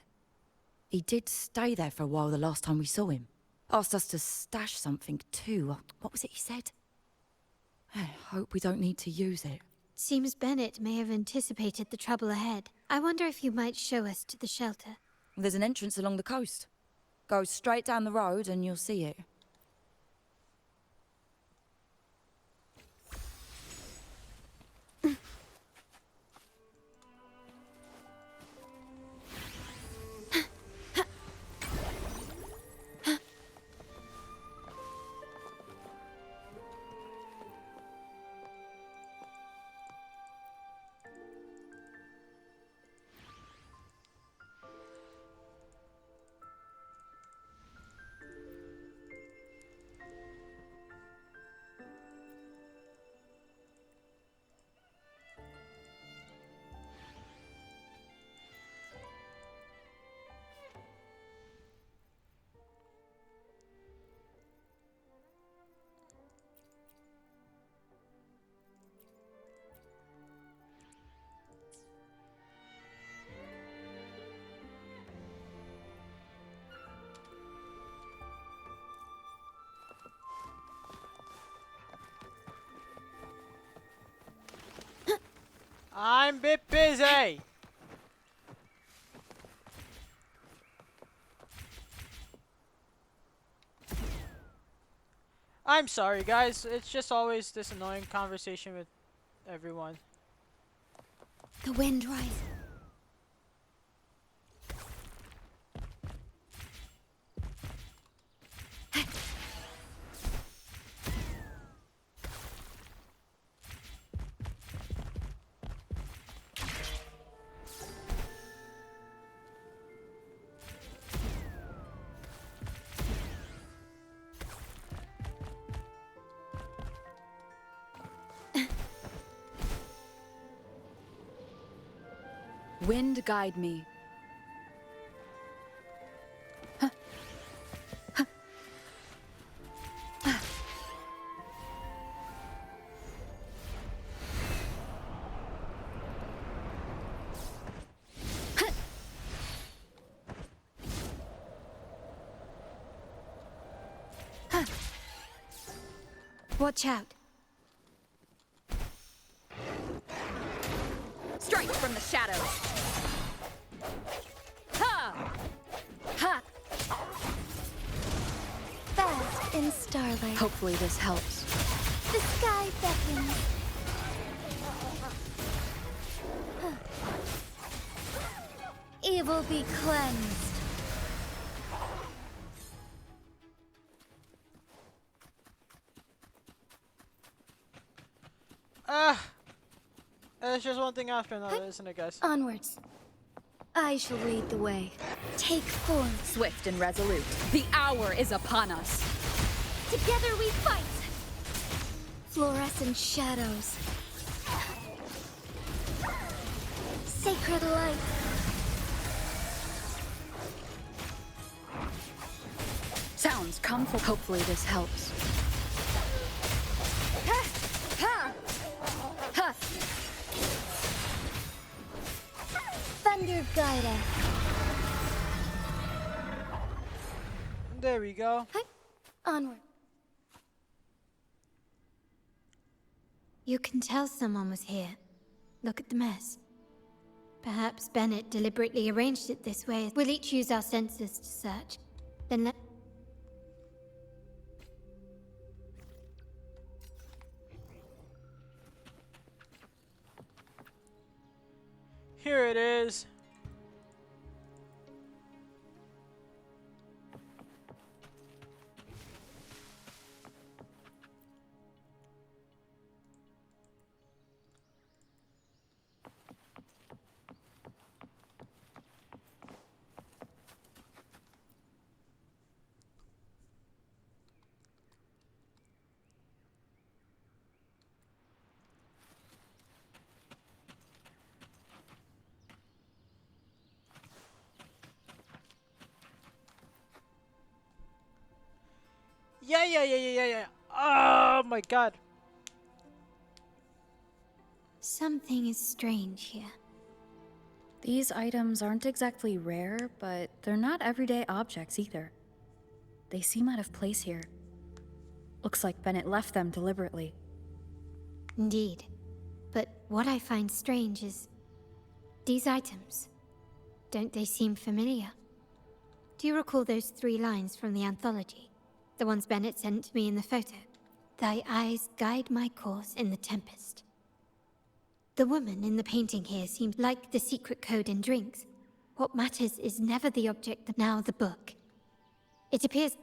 he did stay there for a while the last time we saw him. Asked us to stash something too. What was it he said? I hope we don't need to use it. Seems Bennett may have anticipated the trouble ahead. I wonder if you might show us to the shelter. There's an entrance along the coast. Go straight down the road and you'll see it. I'm a bit busy. I'm sorry, guys. It's just always this annoying conversation with everyone. The wind rises. Wind guide me. Watch out. Strike from the shadows. Ha! Ha! Bask in starlight. Hopefully this helps. The sky beckons. Evil be cleansed. It's just one thing after another, isn't it, guys? Onwards. I shall lead the way. Take form. Swift and resolute. The hour is upon us. Together we fight. Fluorescent shadows. Sacred light. Sounds come for. Hopefully this helps. Ha! Ha! Ha! Thunder guide us. There we go. Onward. You can tell someone was here. Look at the mess. Perhaps Bennett deliberately arranged it this way. We'll each use our senses to search. Then let... Here it is. Yeah. Oh my god. Something is strange here. These items aren't exactly rare, but they're not everyday objects either. They seem out of place here. Looks like Bennett left them deliberately. Indeed. But what I find strange is... these items. Don't they seem familiar? Do you recall those 3 lines from the anthology? The ones Bennett sent to me in the photo. Thy eyes guide my course in the tempest. The woman in the painting here seems like the secret code in drinks. What matters is never the object, but now the book. It appears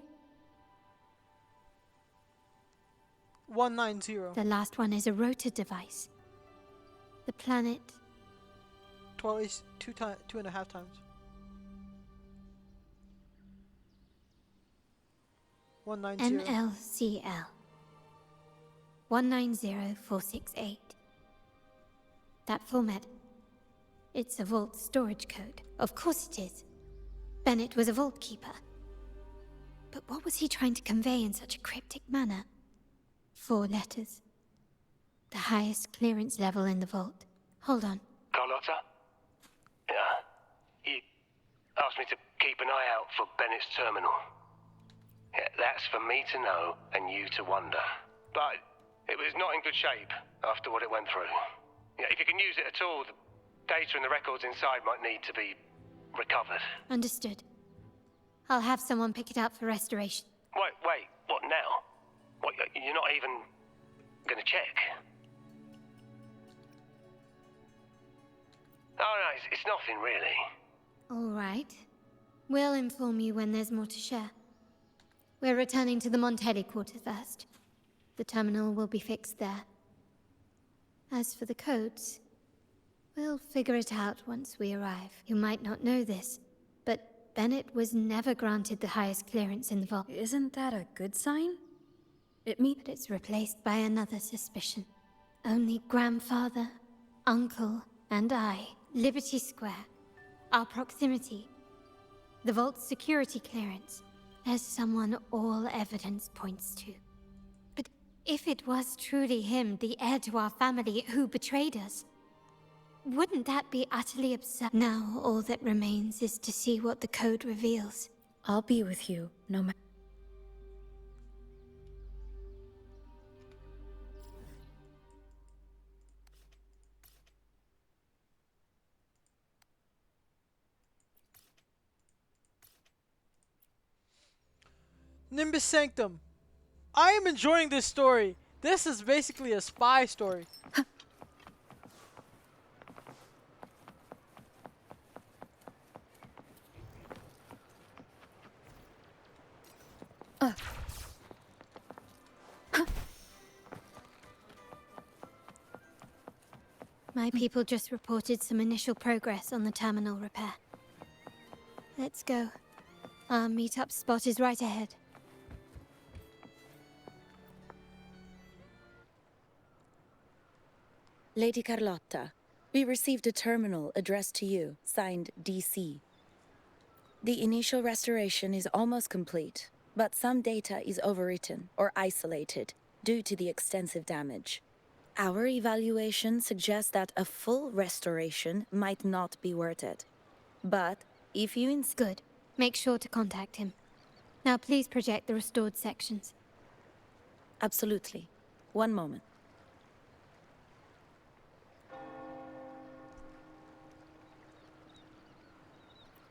190. the last one is a rotor device. The planet... 12 is 2.5 times. 190. MLCL 190468. That format. It's a vault storage code. Of course it is. Bennett was a vault keeper. But what was he trying to convey in such a cryptic manner? 4 letters. The highest clearance level in the vault. Hold on. Carlotta? Yeah. He asked me to keep an eye out for Bennett's terminal. Yeah, that's for me to know and you to wonder. But it was not in good shape after what it went through. Yeah, if you can use it at all, the data and the records inside might need to be recovered. Understood. I'll have someone pick it up for restoration. Wait, what now? What, you're not even gonna check? Oh no, it's nothing really. All right. We'll inform you when there's more to share. We're returning to the Montelli quarter first. The terminal will be fixed there. As for the codes, we'll figure it out once we arrive. You might not know this, but Bennett was never granted the highest clearance in the vault. Isn't that a good sign? But it's replaced by another suspicion. Only grandfather, uncle, and I. Liberty Square. Our proximity. The vault's security clearance. There's someone all evidence points to. But if it was truly him, the heir to our family, who betrayed us, wouldn't that be utterly absurd? Now all that remains is to see what the code reveals. I'll be with you, no matter. Nimbus Sanctum. I am enjoying this story. This is basically a spy story. My people just reported some initial progress on the terminal repair. Let's go. Our meetup spot is right ahead. Lady Carlotta, we received a terminal addressed to you, signed DC. The initial restoration is almost complete, but some data is overwritten or isolated due to the extensive damage. Our evaluation suggests that a full restoration might not be worth it. But if you insist... Good. Make sure to contact him. Now please project the restored sections. Absolutely. One moment.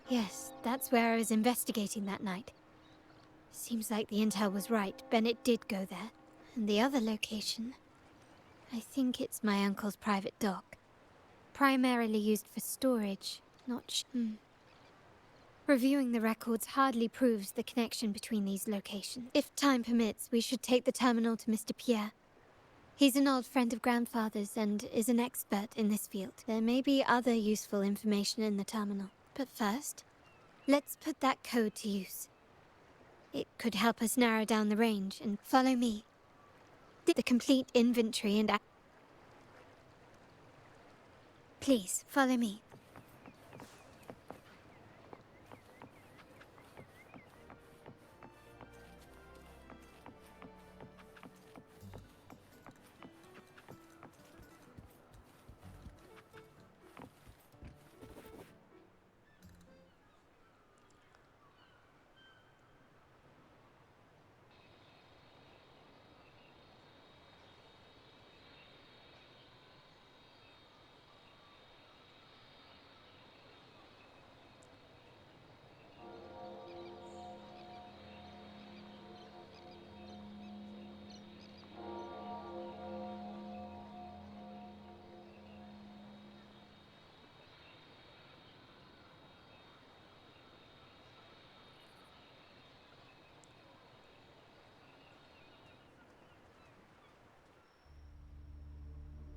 Yes, that's where I was investigating that night. Seems like the intel was right. Bennett did go there. And the other location... I think it's my uncle's private dock. Primarily used for storage, not Reviewing the records hardly proves the connection between these locations. If time permits, we should take the terminal to Mr. Pierre. He's an old friend of Grandfather's and is an expert in this field. There may be other useful information in the terminal. But first, let's put that code to use. It could help us narrow down the range, and follow me. The complete inventory and... Please, follow me.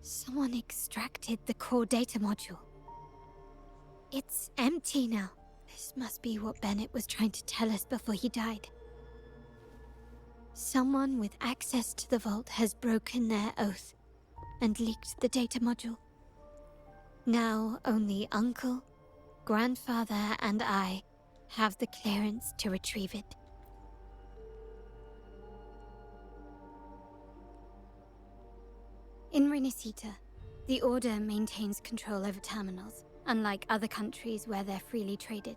Someone extracted the core data module. It's empty now. This must be what Bennett was trying to tell us before he died. Someone with access to the vault has broken their oath and leaked the data module. Now only Uncle, Grandfather, and I have the clearance to retrieve it. In Renacita, the Order maintains control over terminals, unlike other countries where they're freely traded.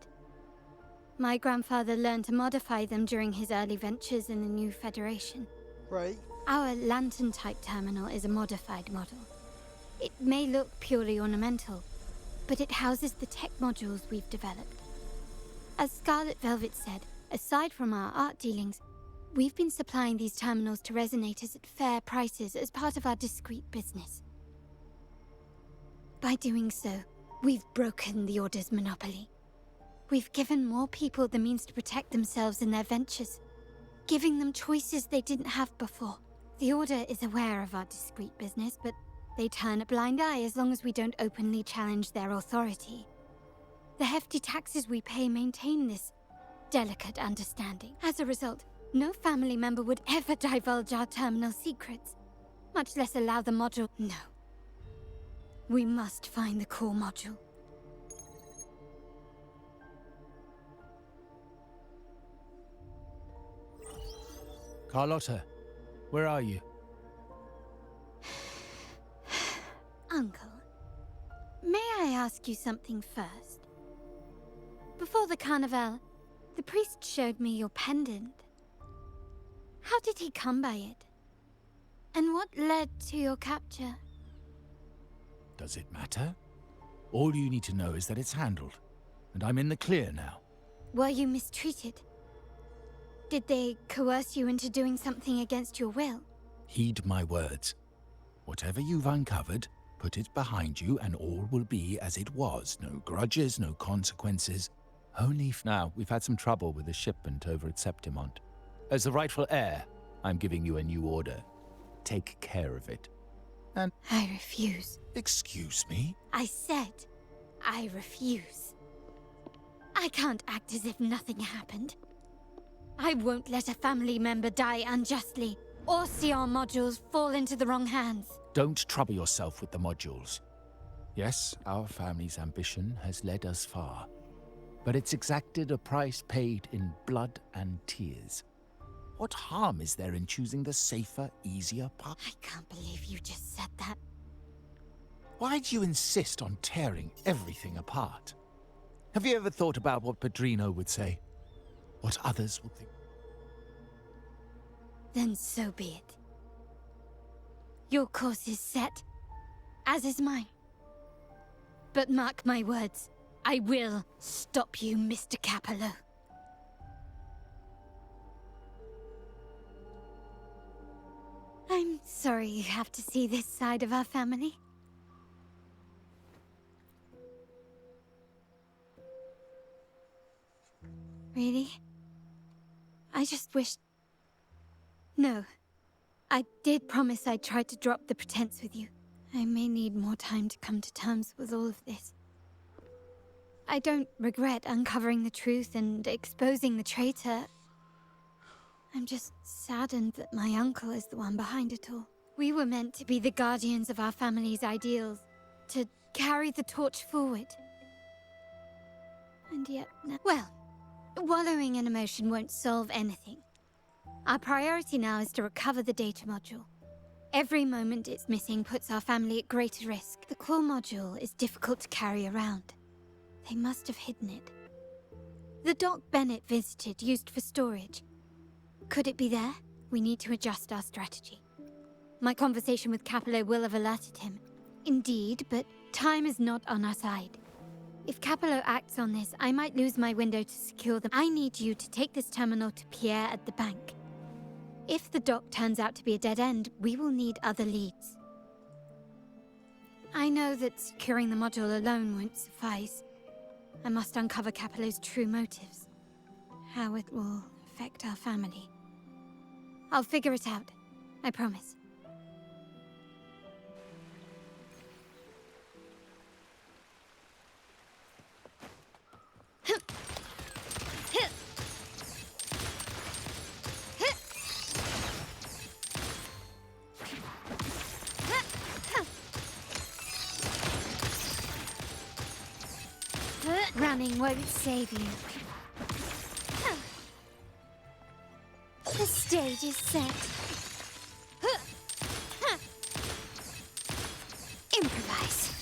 My grandfather learned to modify them during his early ventures in the new Federation. Right. Our Lantern-type terminal is a modified model. It may look purely ornamental, but it houses the tech modules we've developed. As Scarlet Velvet said, aside from our art dealings, we've been supplying these terminals to resonators at fair prices as part of our discreet business. By doing so, we've broken the Order's monopoly. We've given more people the means to protect themselves in their ventures, giving them choices they didn't have before. The Order is aware of our discreet business, but they turn a blind eye as long as we don't openly challenge their authority. The hefty taxes we pay maintain this delicate understanding. As a result, no family member would ever divulge our terminal secrets, much less allow the module. No. We must find the core module. Carlotta, where are you? Uncle, may I ask you something first? Before the carnival, the priest showed me your pendant. How did he come by it? And what led to your capture? Does it matter? All you need to know is that it's handled, and I'm in the clear now. Were you mistreated? Did they coerce you into doing something against your will? Heed my words. Whatever you've uncovered, put it behind you and all will be as it was. No grudges, no consequences. Only now, we've had some trouble with a shipment over at Septimont. As the rightful heir, I'm giving you a new order. Take care of it. And I refuse. excuse me? I said, I refuse. I can't act as if nothing happened. I won't let a family member die unjustly, or see our modules fall into the wrong hands. Don't trouble yourself with the modules. Yes, our family's ambition has led us far, but it's exacted a price paid in blood and tears. What harm is there in choosing the safer, easier path? I can't believe you just said that. Why do you insist on tearing everything apart? Have you ever thought about what Padrino would say? What others would think? Then so be it. Your course is set, as is mine. But mark my words, I will stop you, Mr. Capello. I'm sorry you have to see this side of our family. Really? I just wished... No. I did promise I'd try to drop the pretense with you. I may need more time to come to terms with all of this. I don't regret uncovering the truth and exposing the traitor. I'm just saddened that my uncle is the one behind it all. We were meant to be the guardians of our family's ideals, to carry the torch forward. And yet, well, wallowing in emotion won't solve anything. Our priority now is to recover the data module. Every moment it's missing puts our family at greater risk. The core module is difficult to carry around. They must have hidden it. The dock Bennett visited used for storage. Could it be there? We need to adjust our strategy. My conversation with Capello will have alerted him. Indeed, but time is not on our side. If Capello acts on this, I might lose my window to secure them. I need you to take this terminal to Pierre at the bank. If the dock turns out to be a dead end, we will need other leads. I know that securing the module alone won't suffice. I must uncover Capello's true motives. How it will affect our family. I'll figure it out. I promise. Running won't save you. The stage is set. Improvise.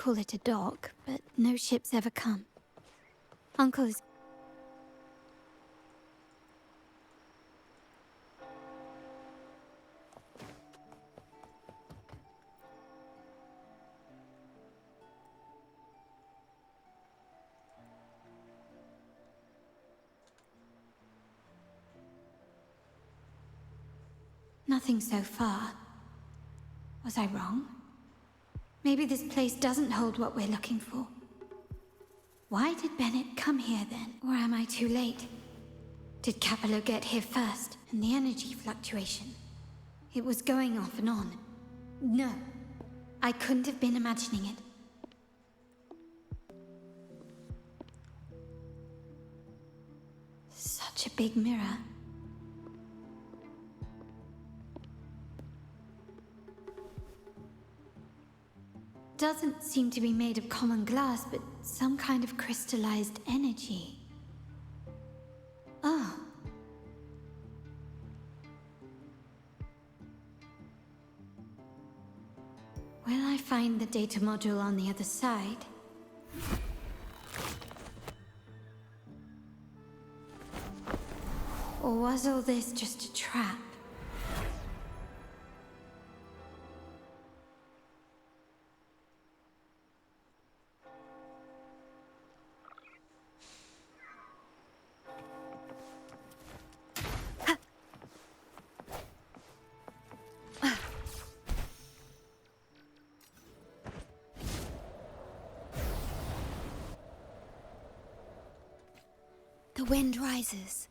call it a dock, but no ships ever come. Uncle is... Nothing so far. Was I wrong? Maybe this place doesn't hold what we're looking for. Why did Bennett come here then? Or am I too late? Did Capello get here first? And the energy fluctuation? It was going off and on. No. I couldn't have been imagining it. Such a big mirror. Doesn't seem to be made of common glass, but some kind of crystallized energy. Oh. Will I find the data module on the other side? Or was all this just a trap? The wind rises.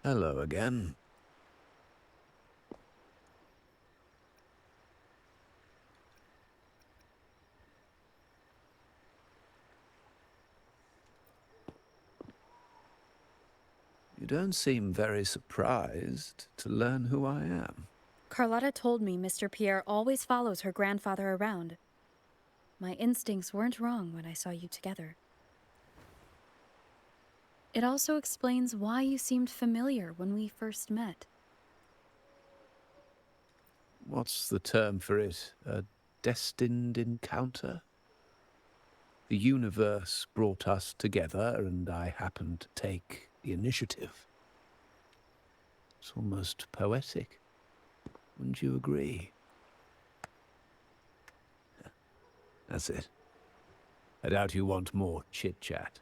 Hello again. You don't seem very surprised to learn who I am. Carlotta told me Mr. Pierre always follows her grandfather around. My instincts weren't wrong when I saw you together. It also explains why you seemed familiar when we first met. What's the term for it? A destined encounter? The universe brought us together, and I happened to take the initiative. It's almost poetic. Wouldn't you agree? That's it. I doubt you want more chit-chat.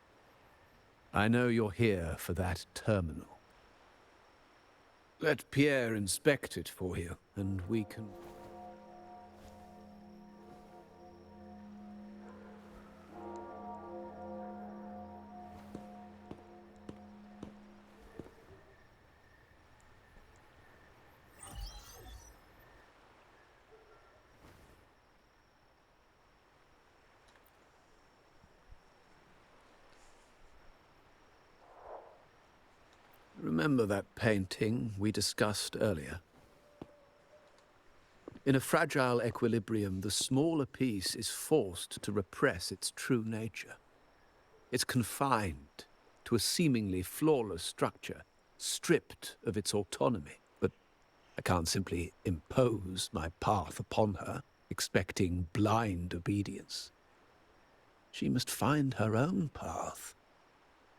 I know you're here for that terminal. Let Pierre inspect it for you, and we can... Remember that painting we discussed earlier? In a fragile equilibrium, the smaller piece is forced to repress its true nature. It's confined to a seemingly flawless structure, stripped of its autonomy. But I can't simply impose my path upon her, expecting blind obedience. She must find her own path,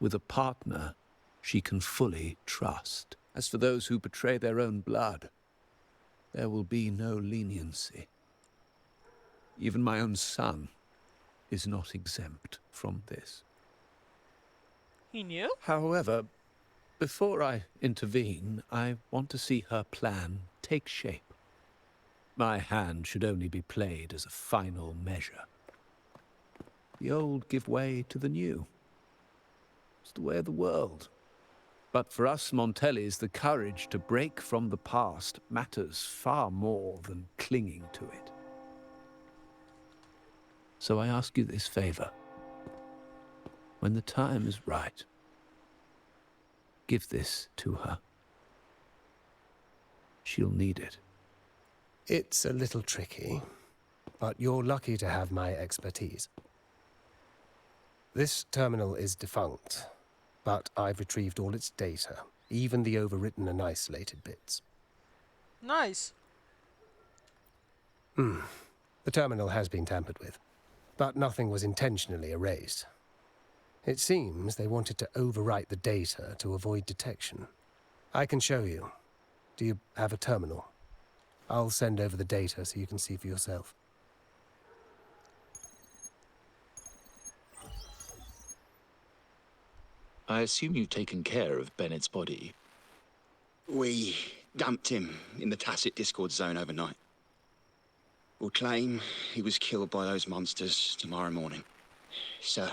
with a partner she can fully trust. As for those who betray their own blood, there will be no leniency. Even my own son is not exempt from this. He knew? However, before I intervene, I want to see her plan take shape. My hand should only be played as a final measure. The old give way to the new. It's the way of the world. But for us Montellis, the courage to break from the past matters far more than clinging to it. So I ask you this favor. When the time is right, give this to her. She'll need it. It's a little tricky. but you're lucky to have my expertise. This terminal is defunct, but I've retrieved all its data, even the overwritten and isolated bits. Nice. The terminal has been tampered with, but nothing was intentionally erased. It seems they wanted to overwrite the data to avoid detection. I can show you. Do you have a terminal? I'll send over the data so you can see for yourself. I assume you've taken care of Bennett's body. We dumped him in the tacit Discord zone overnight. We'll claim he was killed by those monsters tomorrow morning. Sir,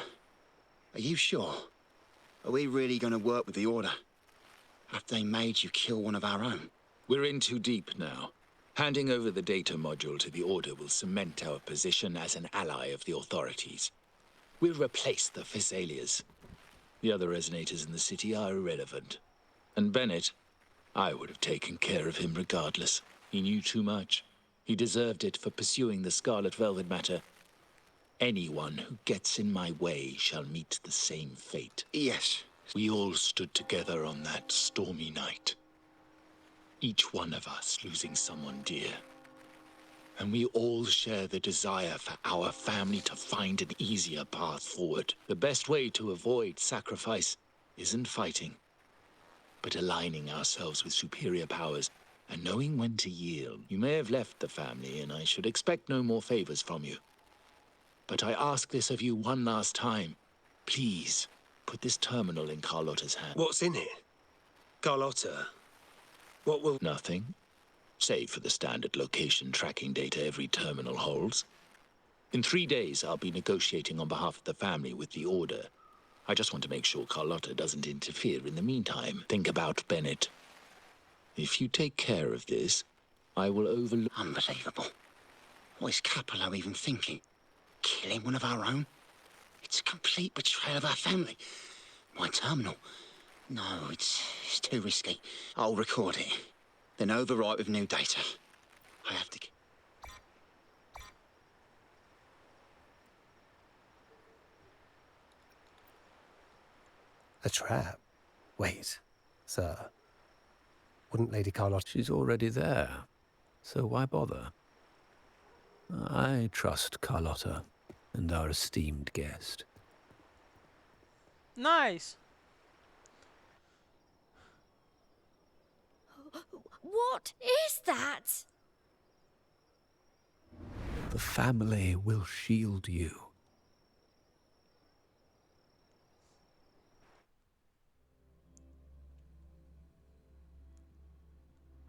are you sure? Are we really going to work with the Order? Have they made you kill one of our own? We're in too deep now. Handing over the data module to the Order will cement our position as an ally of the authorities. We'll replace the Physalias. The other resonators in the city are irrelevant. And Bennett, I would have taken care of him regardless. He knew too much. He deserved it for pursuing the Scarlet Velvet matter. Anyone who gets in my way shall meet the same fate. Yes. We all stood together on that stormy night. Each one of us losing someone dear. And we all share the desire for our family to find an easier path forward. The best way to avoid sacrifice isn't fighting, but aligning ourselves with superior powers and knowing when to yield. You may have left the family, and I should expect no more favors from you. But I ask this of you one last time. Please, put this terminal in Carlotta's hand. What's in it? Carlotta? What will... Nothing. Save for the standard location tracking data every terminal holds. In 3 days, I'll be negotiating on behalf of the family with the Order. I just want to make sure Carlotta doesn't interfere in the meantime. Think about Bennett. If you take care of this, I will overlook... Unbelievable. What is Capello even thinking? Killing one of our own? It's a complete betrayal of our family. My terminal? No, it's too risky. I'll record it. Then overwrite with new data. I have to... A trap? Wait, sir. Wouldn't Lady Carlotta... She's already there, so why bother? I trust Carlotta and our esteemed guest. Nice. What is that? The family will shield you.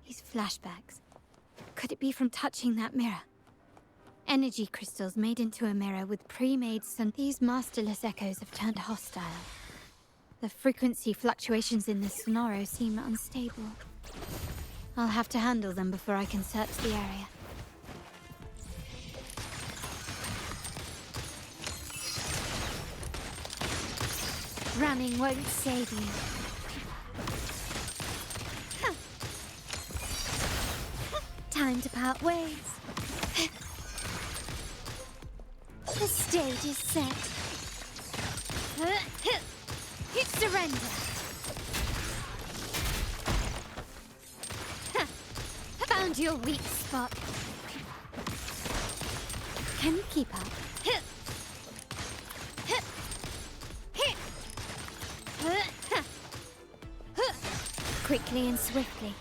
These flashbacks. Could it be from touching that mirror? Energy crystals made into a mirror with pre-made sun. These masterless echoes have turned hostile. The frequency fluctuations in this sonoro seem unstable. I'll have to handle them before I can search the area. Running won't save you. Time to part ways. The stage is set. Surrender. Found your weak spot. Can you keep up? Quickly and swiftly.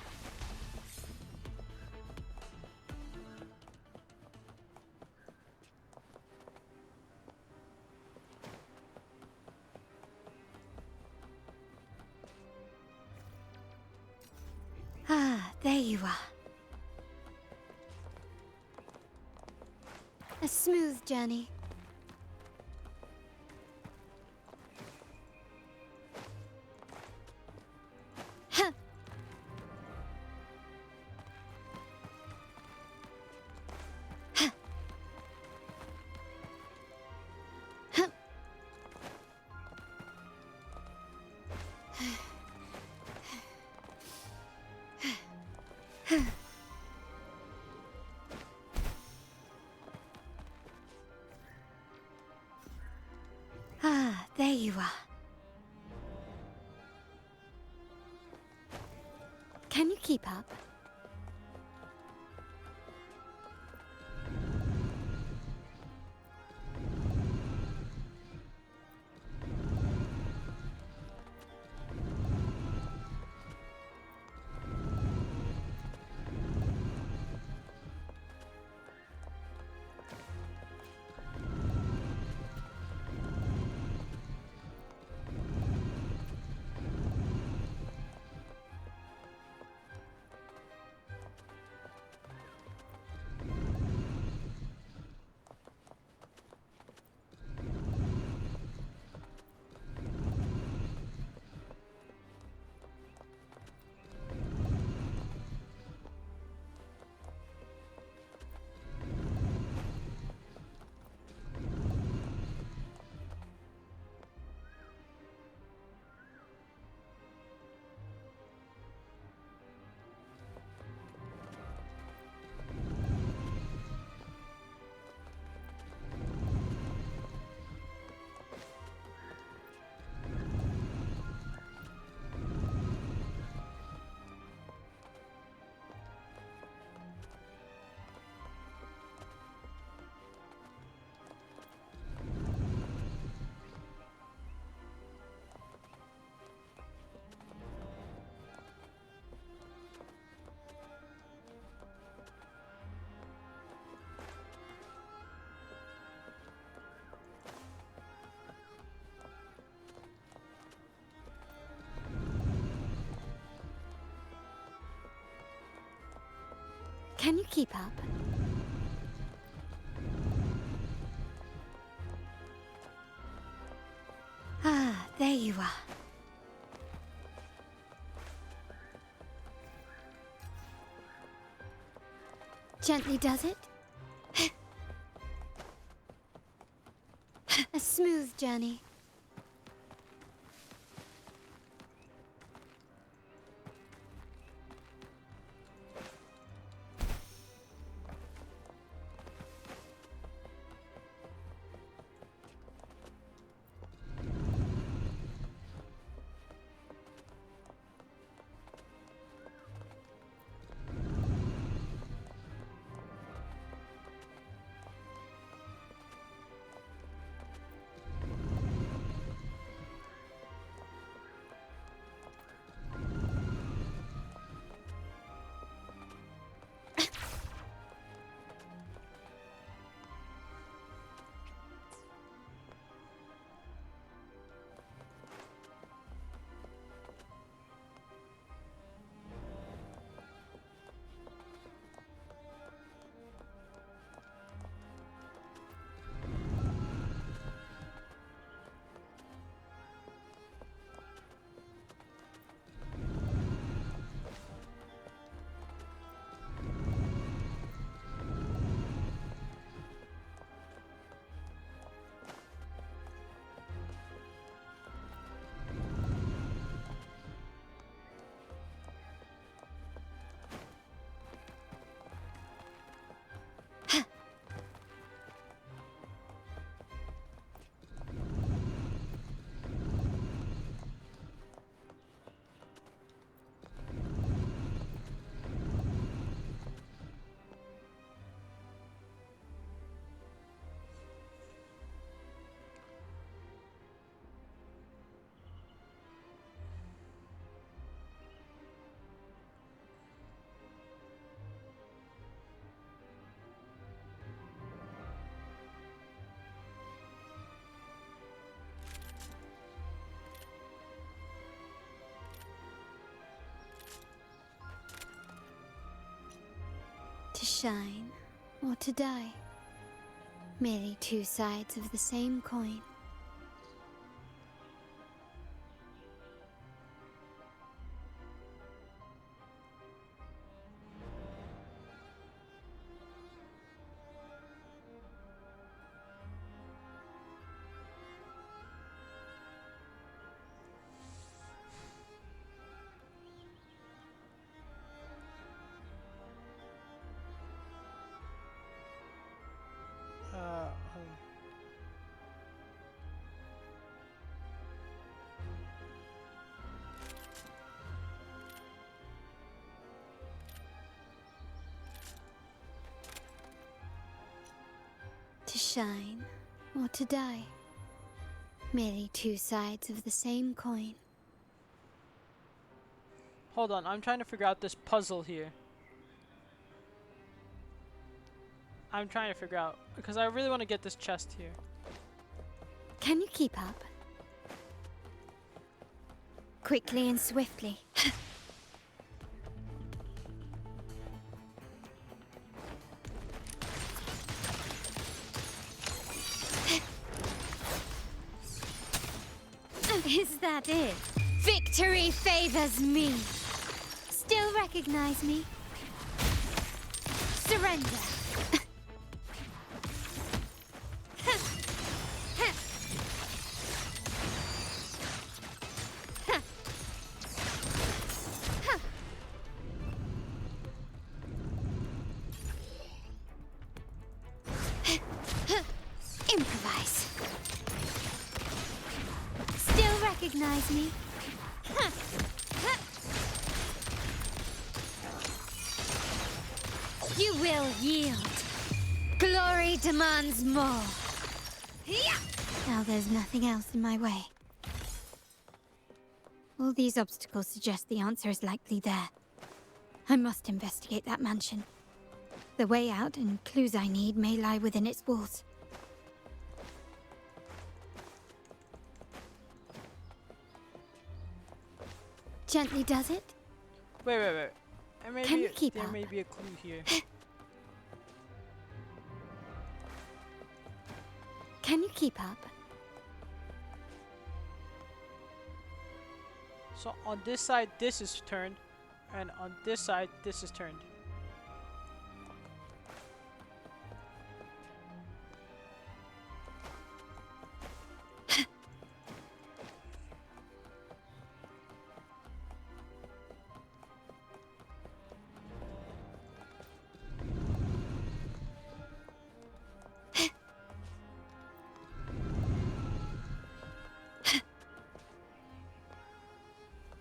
Ah, there you are. A smooth journey. keep up? Can you keep up? Ah, there you are. Gently does it? A smooth journey. To shine or to die. Merely two sides of the same coin. Uh, shine or to die. Merely two sides of the same coin. Hold on, I'm trying to figure out this puzzle here. I'm trying to figure out, because I really want to get this chest here. Can you keep up? Quickly and swiftly. Is that it? Victory favors me. Still recognize me? Surrender. Improvise. Still recognize me? You will yield. Glory demands more. Now there's nothing else in my way. All these obstacles suggest the answer is likely there. I must investigate that mansion. The way out and clues I need may lie within its walls. Gently does it? Wait. Can you keep there up? may be a clue here. Can you keep up? So on this side, this is turned, and on this side, this is turned.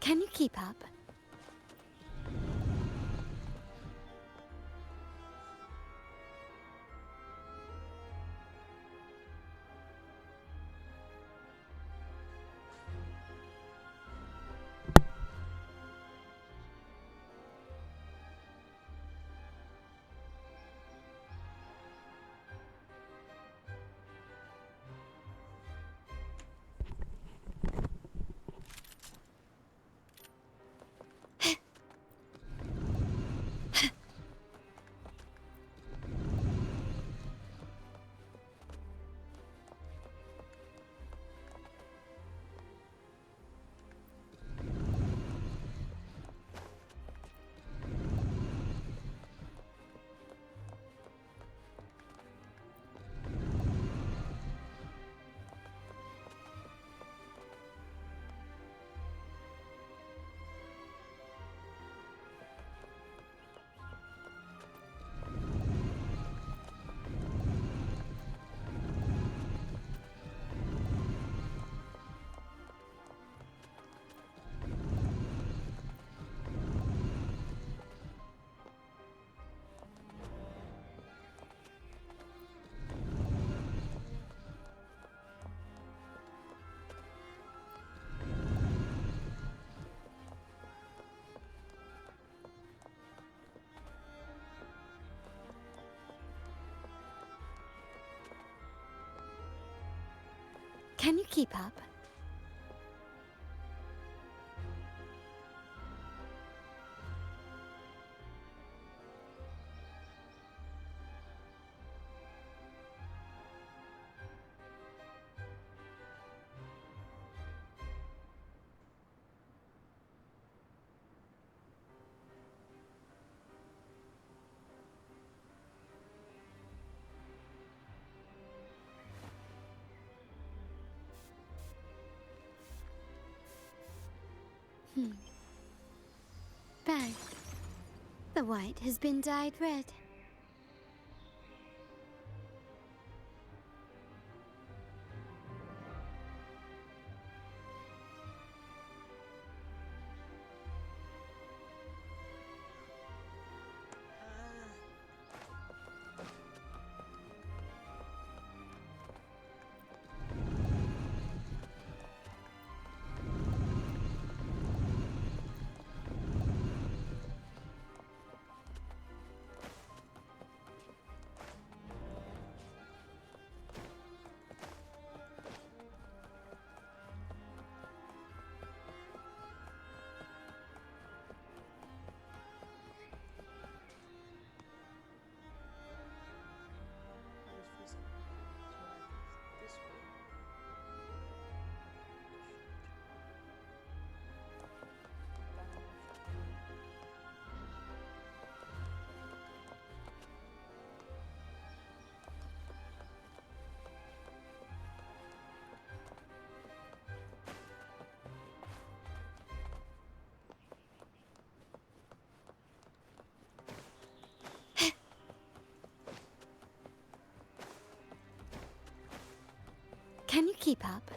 Can you keep up? Can you keep up? Bang. The white has been dyed red. keep up?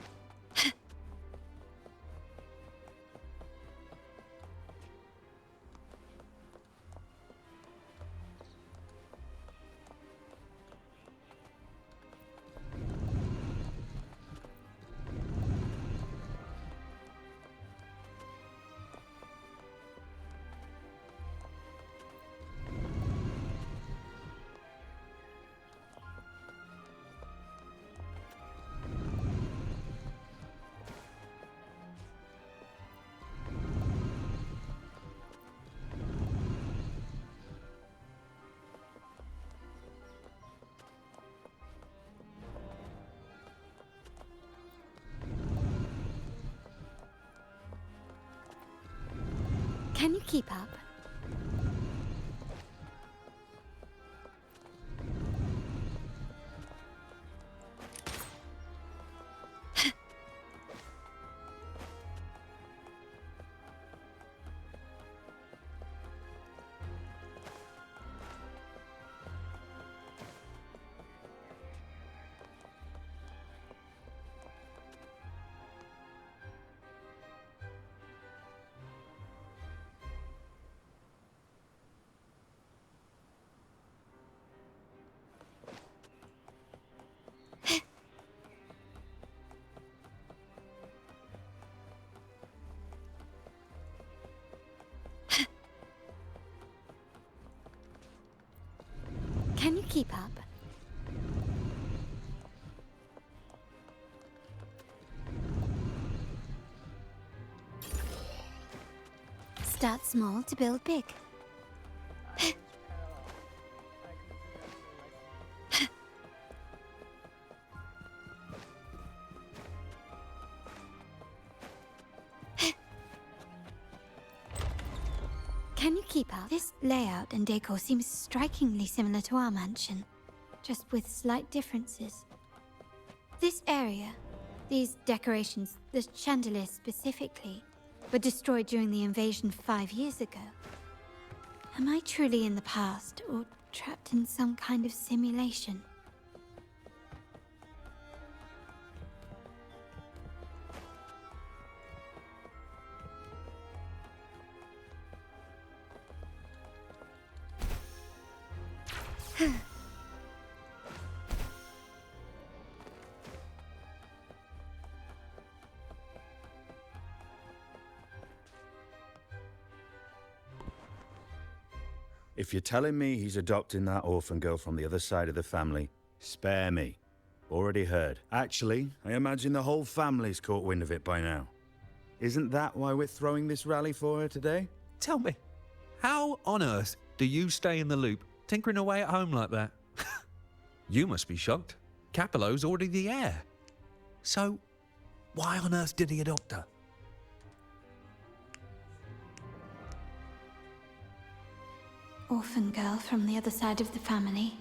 Can you keep up? Can you keep up? Start small to build big. Can you keep up? This layout and decor seems strikingly similar to our mansion, just with slight differences. This area, these decorations, the chandelier specifically, were destroyed during the invasion 5 years ago. Am I truly in the past, or trapped in some kind of simulation? If you're telling me he's adopting that orphan girl from the other side of the family, spare me. Already heard. Actually, I imagine the whole family's caught wind of it by now. Isn't that why we're throwing this rally for her today? Tell me, how on earth do you stay in the loop, tinkering away at home like that? You must be shocked. Capello's already the heir. So, why on earth did he adopt her? Orphan girl from the other side of the family.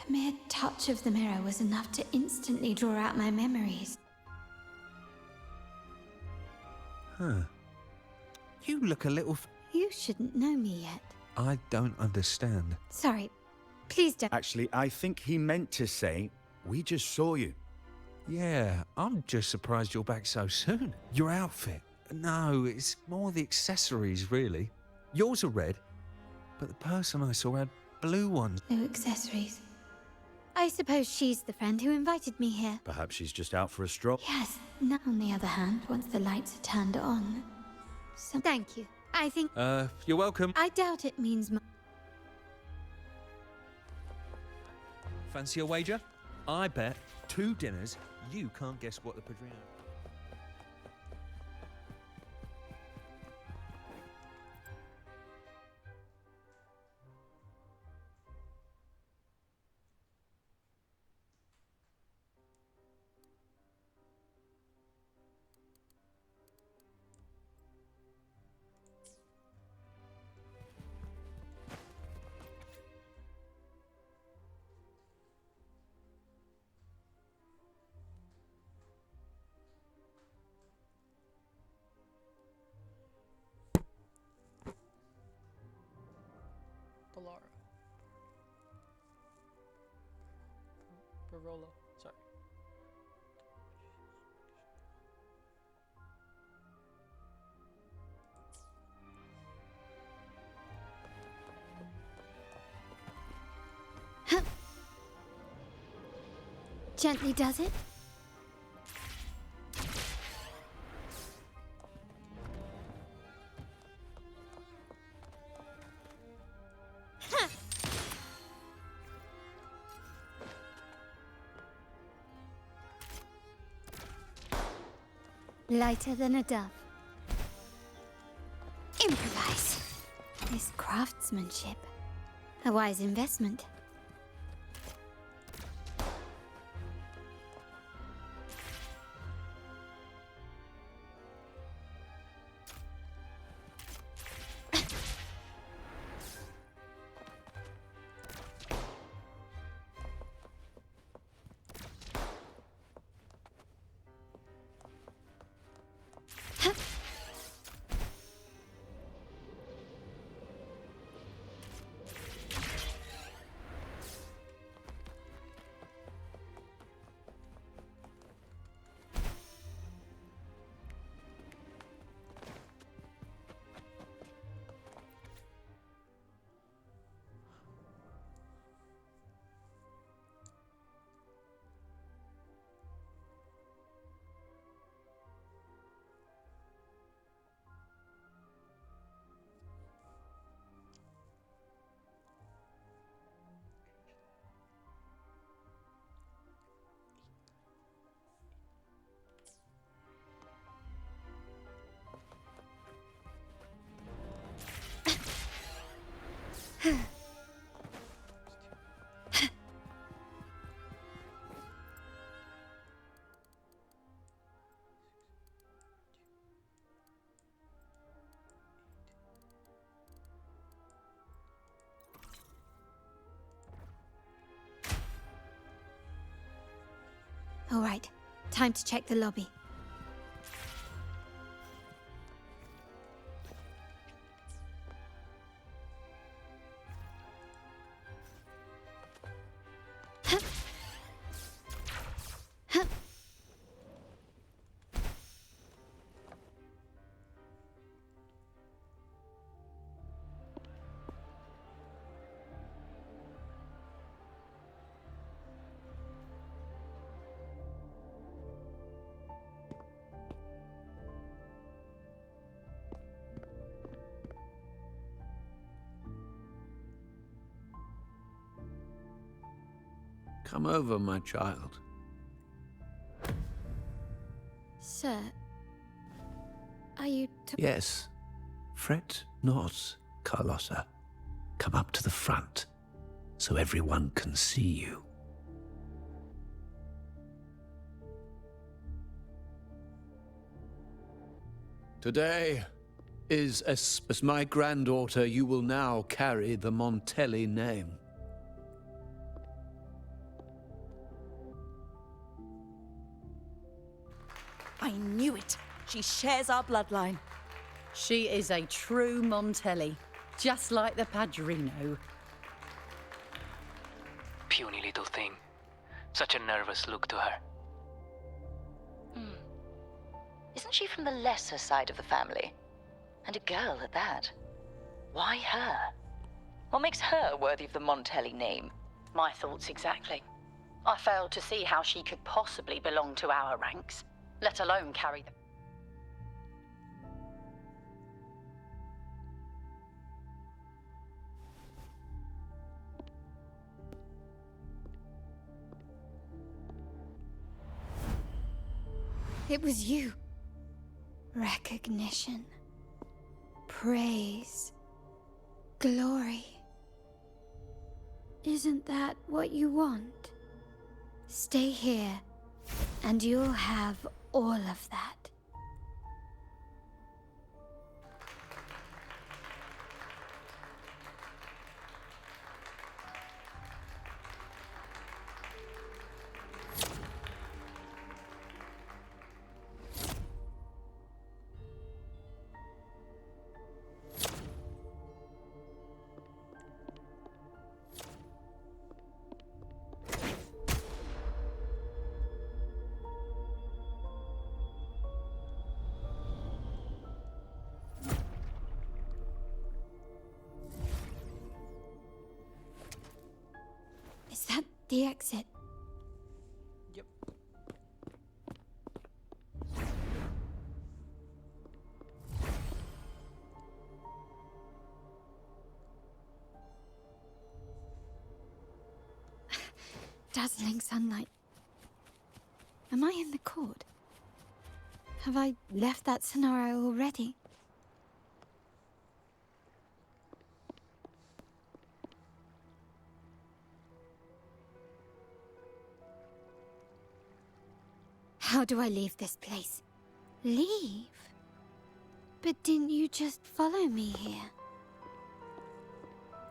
A mere touch of the mirror was enough to instantly draw out my memories. Huh. You look a little... You shouldn't know me yet. I don't understand. Sorry. Please don't. Actually, I think he meant to say, we just saw you. Yeah, I'm just surprised you're back so soon. Your outfit. No, it's more the accessories, really. Yours are red, but the person I saw had blue ones. No accessories. I suppose she's the friend who invited me here. Perhaps she's just out for a stroll. Yes. Now, on the other hand, once the lights are turned on... So, thank you. I think... You're welcome. I doubt it means much. Fancy a wager? I bet 2 dinners you can't guess what the Padrino... Balara. Barolo. Sorry. Gently does it? Lighter than a dove. Improvise. This craftsmanship. A wise investment. All right, time to check the lobby. Come over, my child. Sir, are you Yes. Fret not, Carlotta. Come up to the front, so everyone can see you. Today is as my granddaughter, you will now carry the Montelli name. I knew it. She shares our bloodline. She is a true Montelli, just like the Padrino. Puny little thing. Such a nervous look to her. Isn't she from the lesser side of the family? And a girl at that. Why her? What makes her worthy of the Montelli name? My thoughts exactly. I failed to see how she could possibly belong to our ranks, let alone carry them. It was you. Recognition. Praise. Glory. Isn't that what you want? Stay here, and you'll have all of that. Is that the exit? dazzling sunlight. Am I in the court? Have I left that scenario already? How do I leave this place? Leave? But didn't you just follow me here?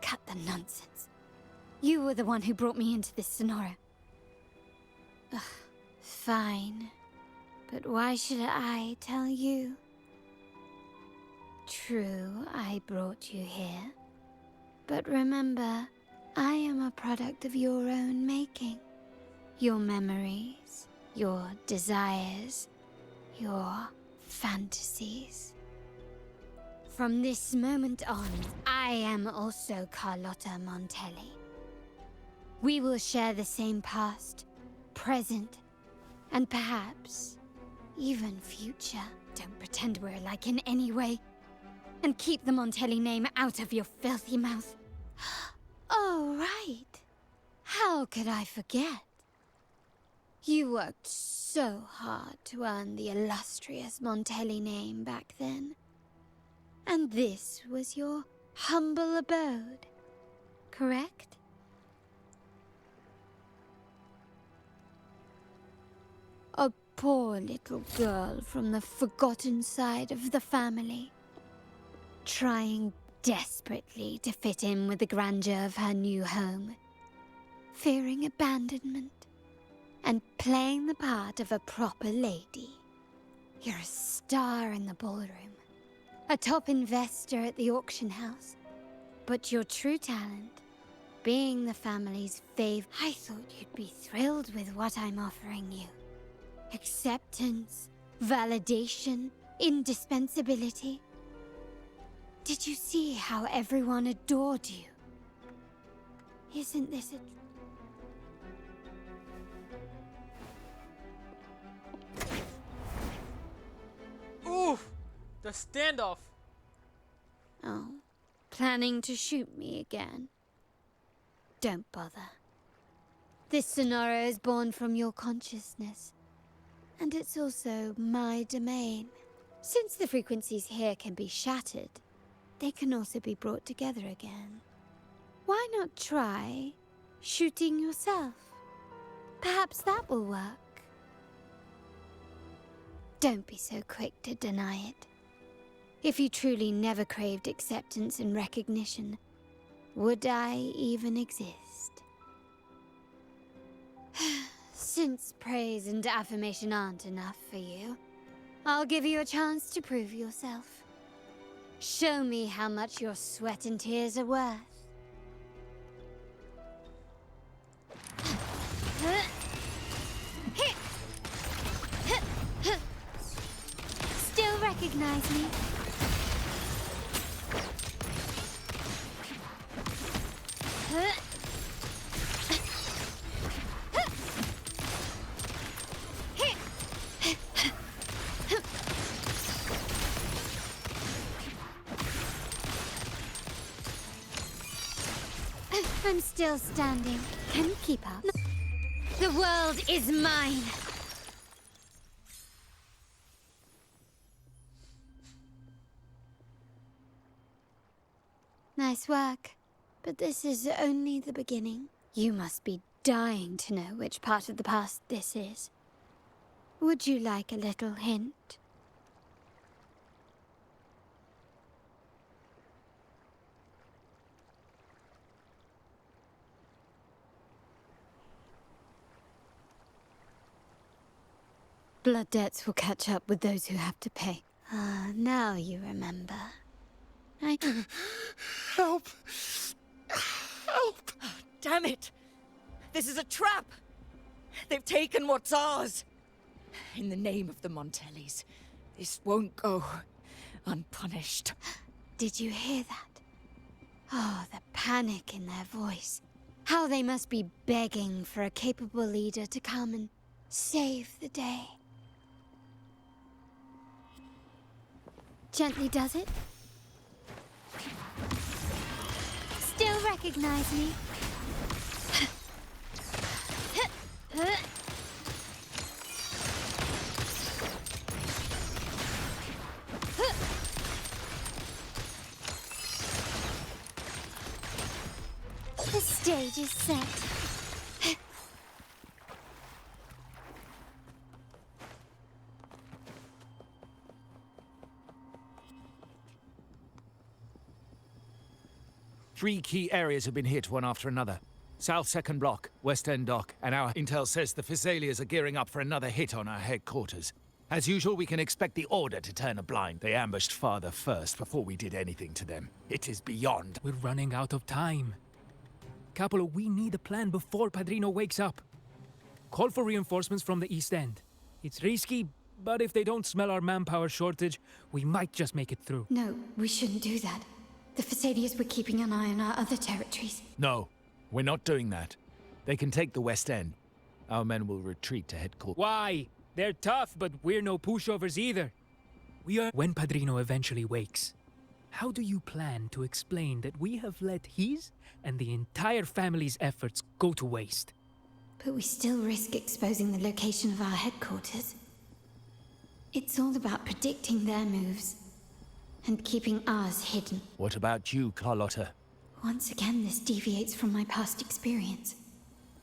Cut the nonsense. You were the one who brought me into this scenario. Ugh, fine. But why should I tell you? True, I brought you here. But remember, I am a product of your own making. Your memories, your desires, your fantasies. From this moment on, I am also Carlotta Montelli. We will share the same past, present, and perhaps even future. Don't pretend we're alike in any way. And keep the Montelli name out of your filthy mouth. Oh, right. How could I forget? You worked so hard to earn the illustrious Montelli name back then. And this was your humble abode, correct? A poor little girl from the forgotten side of the family, trying desperately to fit in with the grandeur of her new home, fearing abandonment, and playing the part of a proper lady. You're a star in the ballroom, a top investor at the auction house, but your true talent, being the family's fave, I thought you'd be thrilled with what I'm offering you. Acceptance, validation, indispensability. Did you see how everyone adored you? Isn't this a... Oof! The standoff! Oh, planning to shoot me again? Don't bother. This scenario is born from your consciousness. And it's also my domain. Since the frequencies here can be shattered, they can also be brought together again. Why not try shooting yourself? Perhaps that will work. Don't be so quick to deny it. If you truly never craved acceptance and recognition, would I even exist? Since praise and affirmation aren't enough for you, I'll give you a chance to prove yourself. Show me how much your sweat and tears are worth. Still recognize me? I'm still standing. Can you keep up? The world is mine! Nice work. But this is only the beginning. You must be dying to know which part of the past this is. Would you like a little hint? Blood debts will catch up with those who have to pay. Ah, now you remember. Help! Help! Damn it! This is a trap! They've taken what's ours! In the name of the Montellis, this won't go unpunished. Did you hear that? Oh, the panic in their voice. How they must be begging for a capable leader to come and save the day. Gently does it. Still recognize me? The stage is set. Three key areas have been hit one after another. South second block, West End dock, and our intel says the Physaelias are gearing up for another hit on our headquarters. As usual, we can expect the Order to turn a blind. They ambushed Father first before we did anything to them. It is beyond. We're running out of time. Capolo, we need a plan before Padrino wakes up. Call for reinforcements from the East End. It's risky, but if they don't smell our manpower shortage, we might just make it through. No, we shouldn't do that. The Physaelias were keeping an eye on our other territories. No, we're not doing that. They can take the West End. Our men will retreat to headquarters. Why? They're tough, but we're no pushovers either. We are... When Padrino eventually wakes, how do you plan to explain that we have let his and the entire family's efforts go to waste? But we still risk exposing the location of our headquarters. It's all about predicting their moves and keeping ours hidden. What about you, Carlotta? Once again, this deviates from my past experience.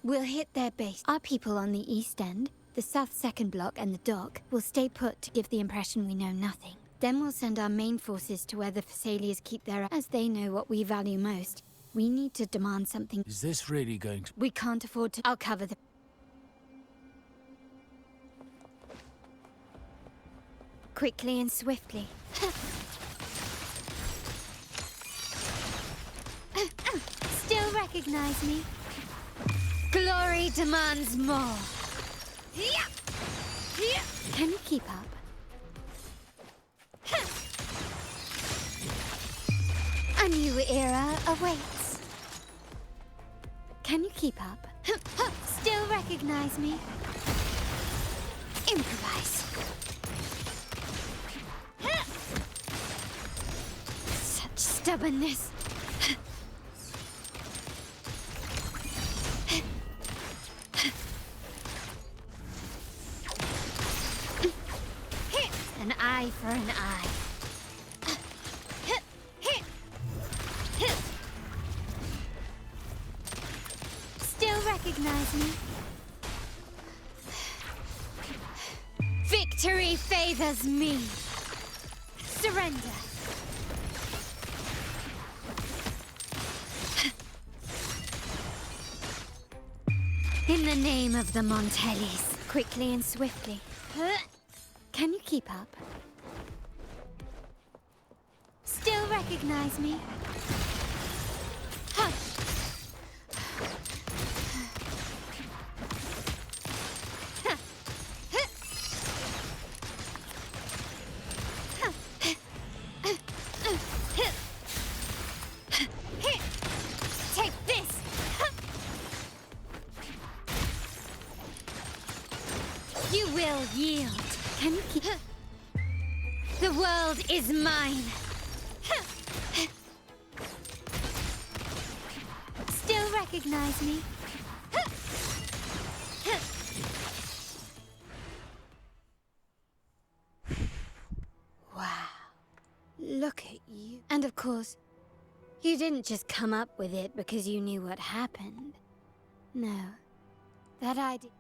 We'll hit their base. Our people on the East End, the South Second Block, and the dock will stay put to give the impression we know nothing. Then we'll send our main forces to where the Physaelias keep their... As they know what we value most, we need to demand something. Is this really going to... We can't afford to... I'll cover the... Quickly and swiftly. Still recognize me? Glory demands more. Can you keep up? A new era awaits. Can you keep up? Still recognize me? Improvise. Such stubbornness. An eye for an eye. Still recognize me? Victory favors me. Surrender. In the name of the Montellis. Quickly and swiftly. Can you keep up? Still recognize me? Hush! Take this! You will yield. Can you keep... The world is mine. Still recognize me? Wow. Look at you. And of course, you didn't just come up with it because you knew what happened. No. That idea...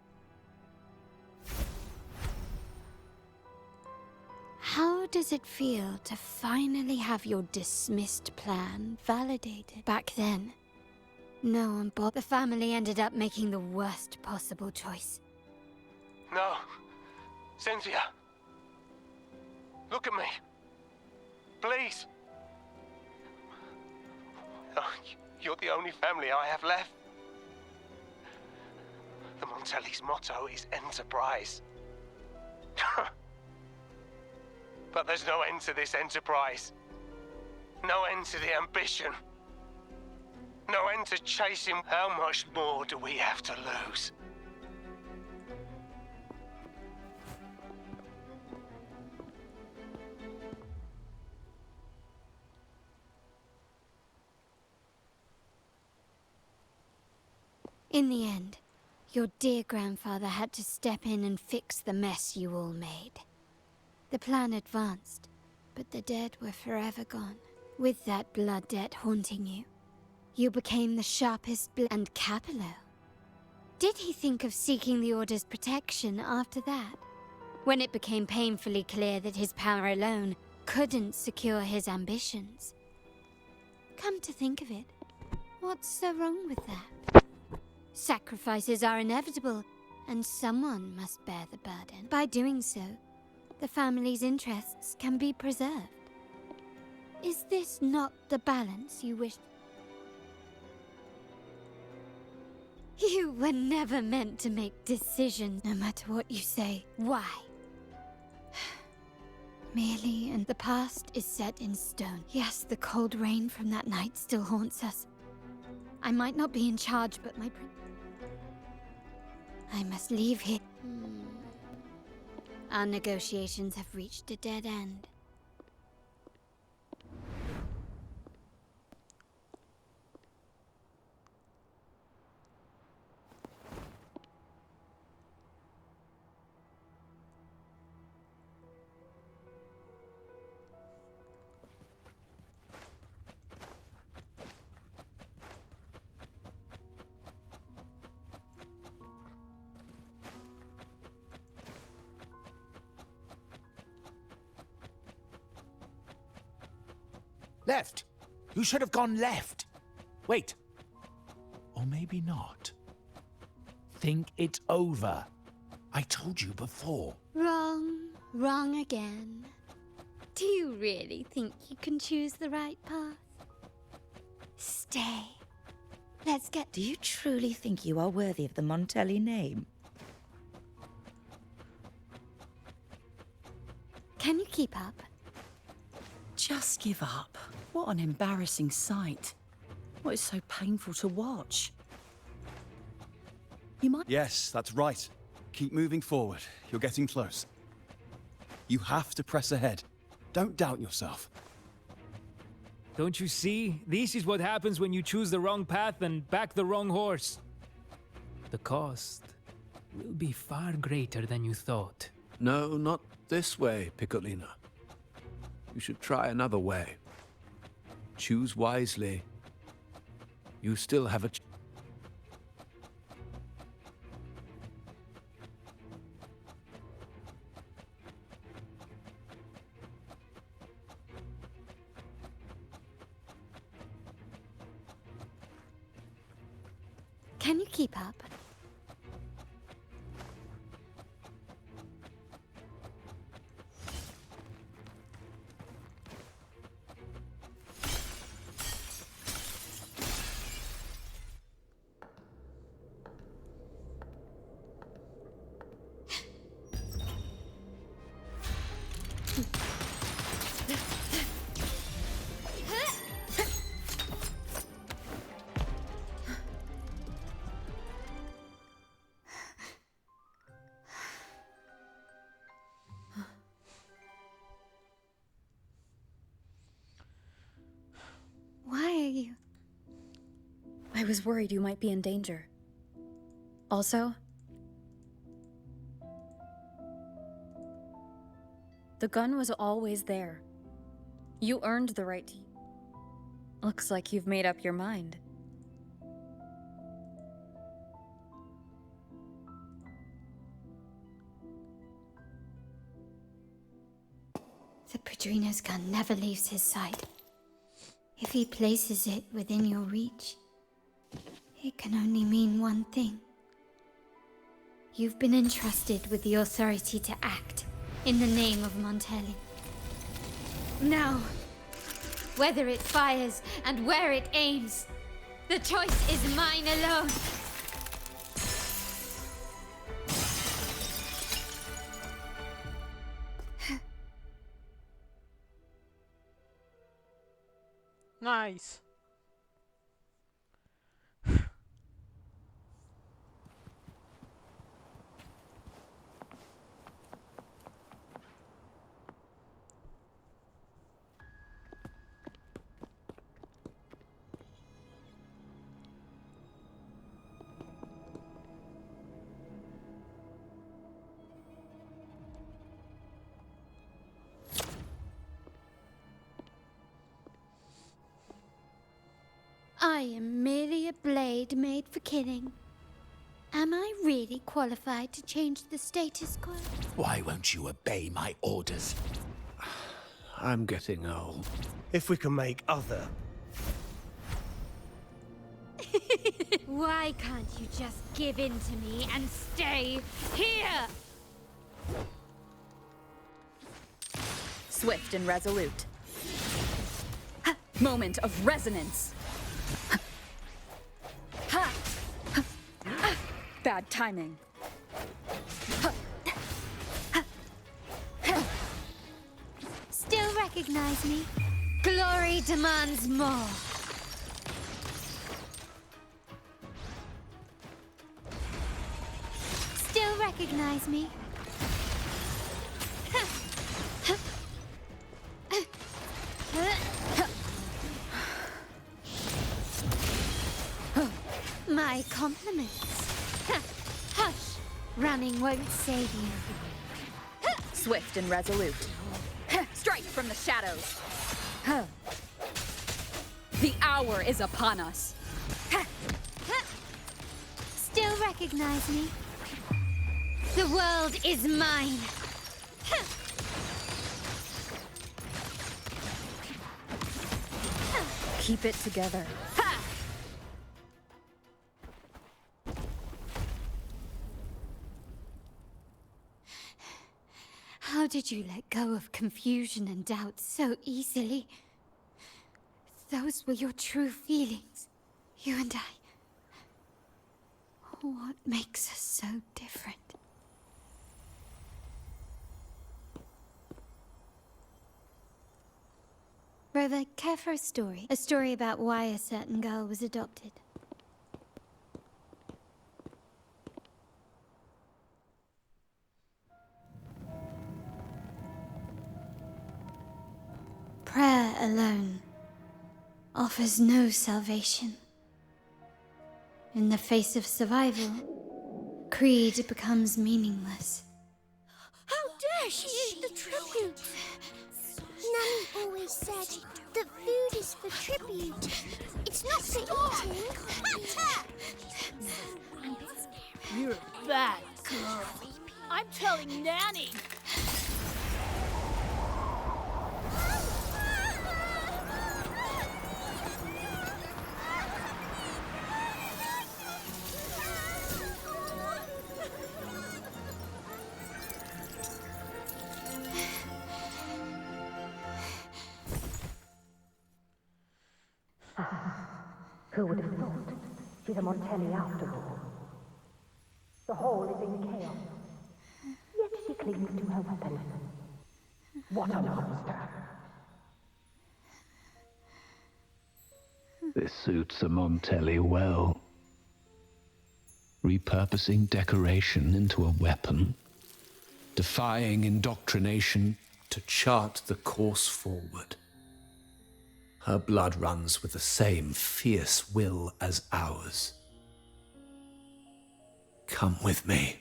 How does it feel to finally have your dismissed plan validated? Back then, no one bothered. The family ended up making the worst possible choice. No. Cynthia. Look at me. Please. Oh, you're the only family I have left. The Montelli's motto is enterprise. But there's no end to this enterprise. No end to the ambition. No end to chasing. How much more do we have to lose? In the end, Your dear grandfather had to step in and fix the mess you all made. The plan advanced, but the dead were forever gone. With that blood debt haunting you, you became the sharpest and Capello. Did he think of seeking the Order's protection after that? When it became painfully clear that his power alone couldn't secure his ambitions. Come to think of it, what's so wrong with that? Sacrifices are inevitable, and someone must bear the burden. By doing so, the family's interests can be preserved. Is this not the balance you wish? You were never meant to make decisions, no matter what you say. Why? Merely, and the past is set in stone. Yes, the cold rain from that night still haunts us. I might not be in charge, but I must leave here. Our negotiations have reached a dead end. Left! You should have gone left! Wait. Or maybe not. Think it over. I told you before. Wrong. Wrong again. Do you really think you can choose the right path? Stay. Let's get... Do you truly think you are worthy of the Montelli name? Can you keep up? Just give up. What an embarrassing sight. What is so painful to watch? You might... Yes, that's right. Keep moving forward. You're getting close. You have to press ahead. Don't doubt yourself. Don't you see? This is what happens when you choose the wrong path and back the wrong horse. The cost will be far greater than you thought. No, not this way, Piccolina. You should try another way. Choose wisely. You still have a... Can you keep up? Why are you... I was worried you might be in danger. Also, the gun was always there. You earned the right to... Looks like you've made up your mind. The Padrino's gun never leaves his side. If he places it within your reach, it can only mean one thing. You've been entrusted with the authority to act in the name of Montelli. Now, whether it fires and where it aims, the choice is mine alone. Nice. I am merely a blade made for killing. Am I really qualified to change the status quo? Why won't you obey my orders? I'm getting old. If we can make other. Why can't you just give in to me and stay here? Swift and resolute. Moment of resonance. Bad timing. Still recognize me? Glory demands more. Still recognize me? My compliments. Hush! Running won't save you. Swift and resolute. Strike from the shadows. The hour is upon us. Still recognize me? The world is mine. Keep it together. How did you let go of confusion and doubt so easily? Those were your true feelings, you and I. What makes us so different? Rover, care for a story? A story about why a certain girl was adopted. Prayer alone offers no salvation. In the face of survival, creed becomes meaningless. How dare she eat the tribute? Nanny always said that food is for tribute. It's not for eating. You're a bad girl. I'm telling Nanny. Who would have thought? She's a Montelli after all. The hall is in chaos. Yet she clings to her weapon. What a monster! This suits a Montelli well. Repurposing decoration into a weapon, defying indoctrination to chart the course forward. Her blood runs with the same fierce will as ours. Come with me.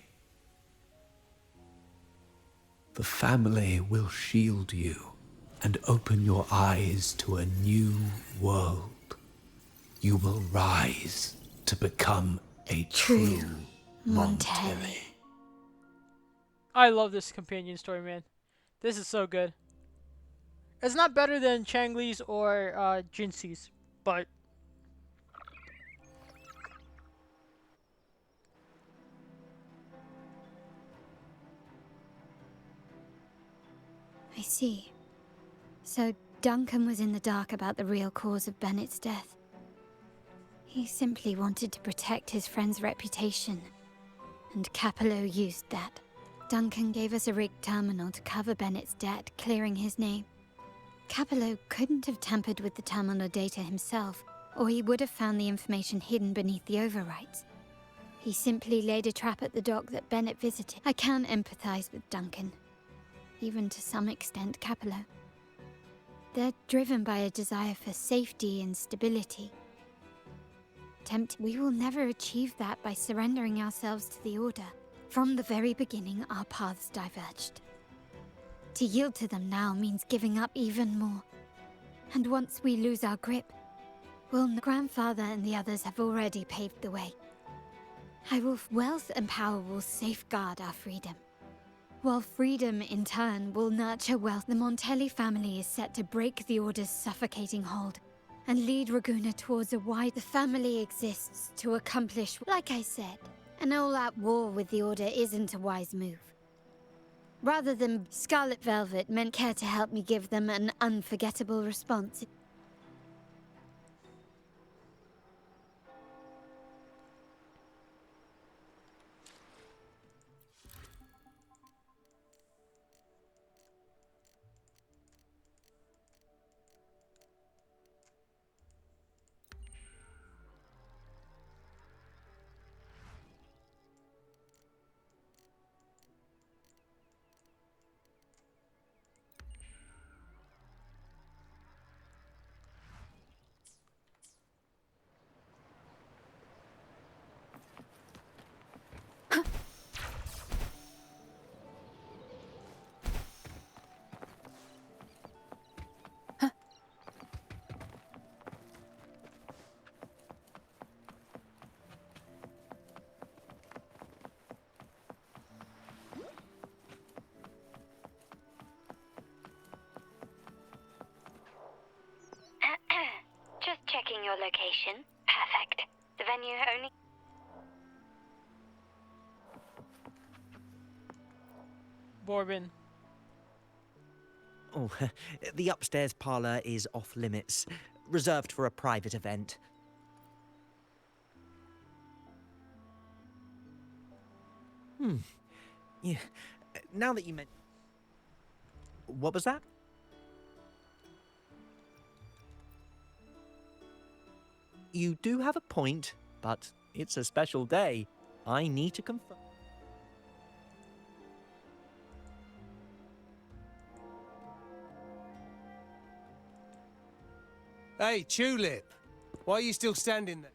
The family will shield you and open your eyes to a new world. You will rise to become a true Montelli. I love this companion story, man. This is so good. It's not better than Changli's or Jinxi's, but I see. So Duncan was in the dark about the real cause of Bennett's death. He simply wanted to protect his friend's reputation, and Capello used that. Duncan gave us a rigged terminal to cover Bennett's debt, clearing his name. Capello couldn't have tampered with the terminal data himself, or he would have found the information hidden beneath the overwrites. He simply laid a trap at the dock that Bennett visited. I can empathize with Duncan, even to some extent Capello. They're driven by a desire for safety and stability. We will never achieve that by surrendering ourselves to the Order. From the very beginning, our paths diverged. To yield to them now means giving up even more. And once we lose our grip, Well, grandfather and the others have already paved the way. Wealth and power will safeguard our freedom. While freedom, in turn, will nurture wealth, the Montelli family is set to break the Order's suffocating hold and lead Raguna towards a wide... The family exists to accomplish... Like I said, an all-out war with the Order isn't a wise move. Rather than Scarlet Velvet meant care to help me give them an unforgettable response. Just checking your location. Perfect. The venue only... Bourbon. Oh, the upstairs parlor is off limits, reserved for a private event. Yeah. Now that you mention... What was that? You do have a point, but it's a special day. I need to confirm. Hey, Tulip! Why are you still standing there?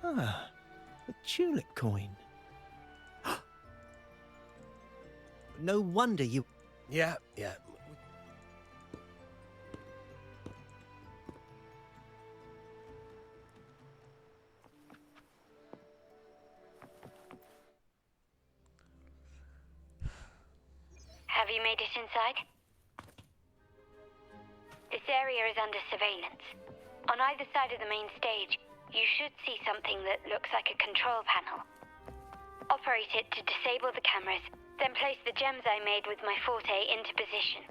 Ah, a tulip coin. No wonder you... Yeah. Have you made it inside? This area is under surveillance. On either side of the main stage, you should see something that looks like a control panel. Operate it to disable the cameras, then place the gems I made with my forte into position.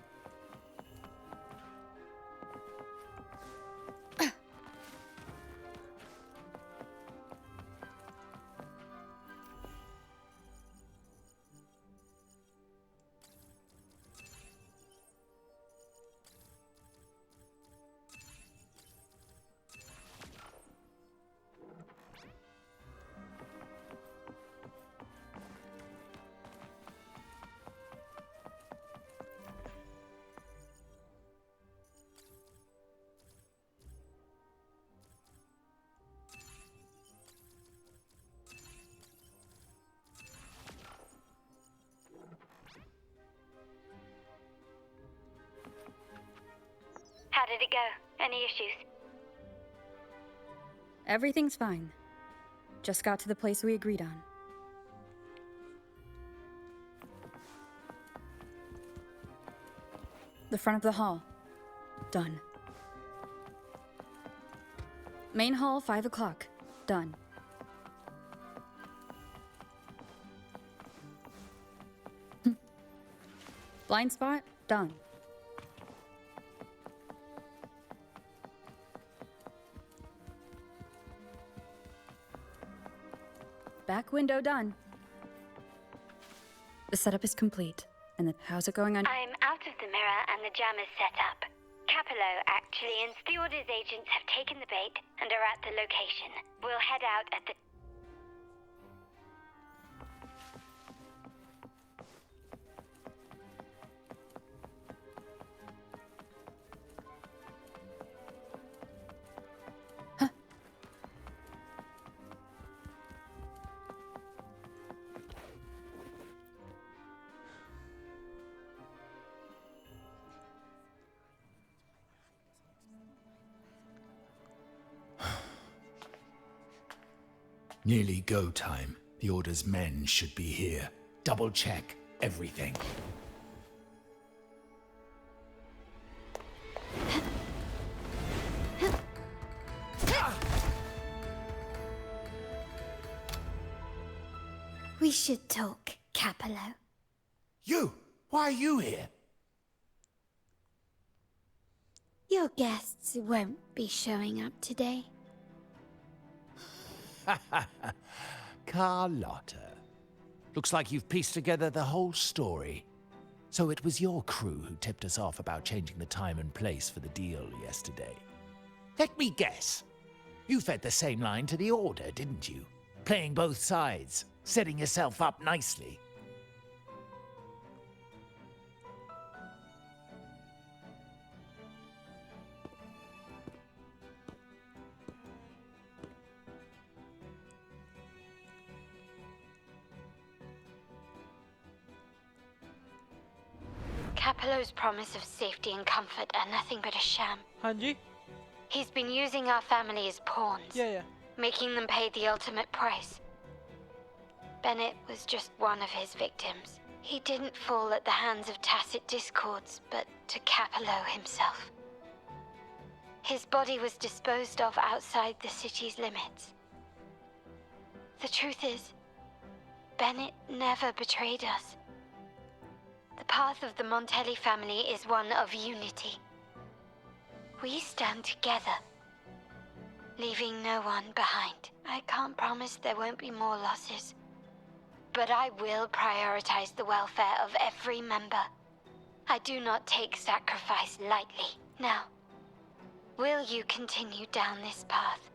How did it go? Any issues? Everything's fine. Just got to the place we agreed on. The front of the hall. Done. Main hall, 5 o'clock. Done. Blind spot? Done. Back window done. The setup is complete. And then how's it going on? I'm out of the mirror and the jam is set up. Capello, actually, and the Order's agents have taken the bait and are at the location. We'll head out at the... Nearly go time. The Order's men should be here. Double check everything. We should talk, Capello. You! Why are you here? Your guests won't be showing up today. Carlotta. Looks like you've pieced together the whole story. So it was your crew who tipped us off about changing the time and place for the deal yesterday. Let me guess. You fed the same line to the Order, didn't you? Playing both sides, setting yourself up nicely. Capello's promise of safety and comfort are nothing but a sham. Hanji? He's been using our family as pawns. Yeah. Making them pay the ultimate price. Bennett was just one of his victims. He didn't fall at the hands of tacit discords, but to Capello himself. His body was disposed of outside the city's limits. The truth is, Bennett never betrayed us. The path of the Montelli family is one of unity. We stand together, leaving no one behind. I can't promise there won't be more losses, but I will prioritize the welfare of every member. I do not take sacrifice lightly. Now, will you continue down this path?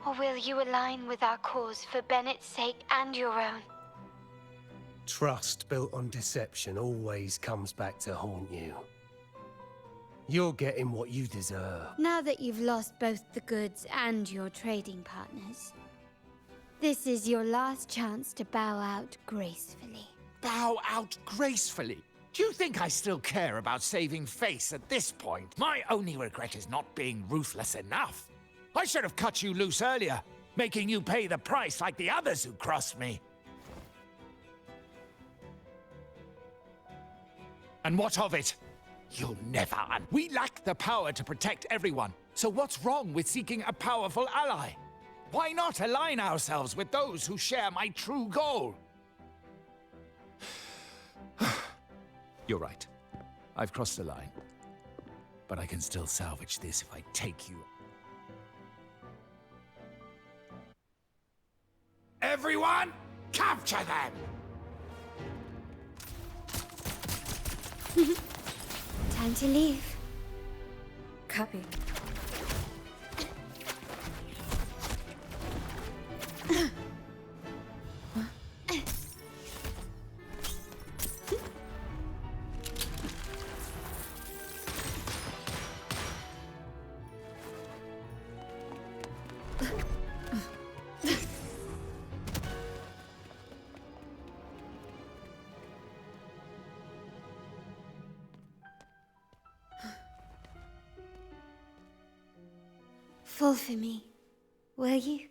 Or will you align with our cause for Bennett's sake and your own? Trust built on deception always comes back to haunt you. You're getting what you deserve. Now that you've lost both the goods and your trading partners, this is your last chance to bow out gracefully. Bow out gracefully? Do you think I still care about saving face at this point? My only regret is not being ruthless enough. I should have cut you loose earlier, making you pay the price like the others who crossed me. And what of it? You'll never We lack the power to protect everyone, so what's wrong with seeking a powerful ally? Why not align ourselves with those who share my true goal? You're right. I've crossed the line. But I can still salvage this if I take you. Everyone, capture them! Time to leave. Copy. Fall for me, will you?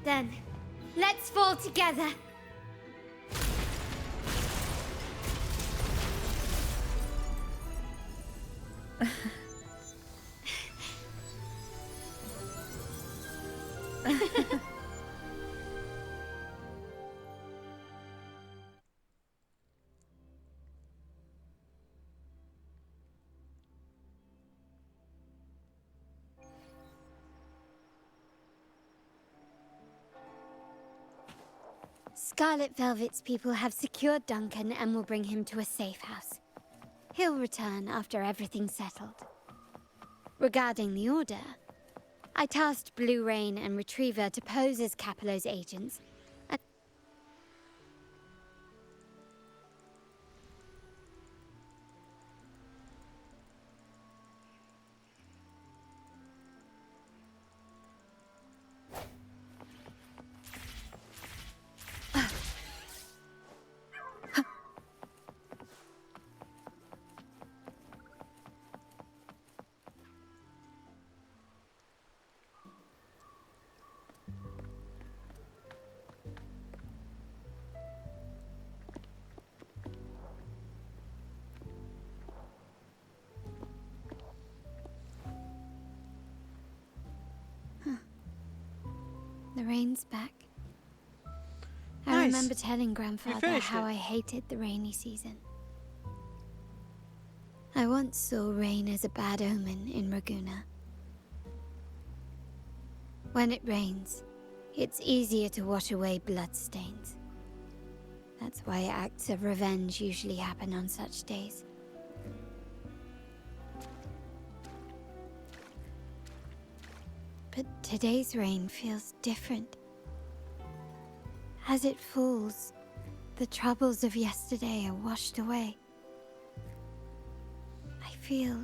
Then, let's fall together. Scarlet Velvet's people have secured Duncan and will bring him to a safe house. He'll return after everything's settled. Regarding the Order, I tasked Blue Rain and Retriever to pose as Capello's agents. The rain's back. I Nice. remember telling Grandfather finished how it. I hated the rainy season. I once saw rain as a bad omen in Raguna. When it rains, it's easier to wash away bloodstains. That's why acts of revenge usually happen on such days. But today's rain feels different. As it falls, the troubles of yesterday are washed away. I feel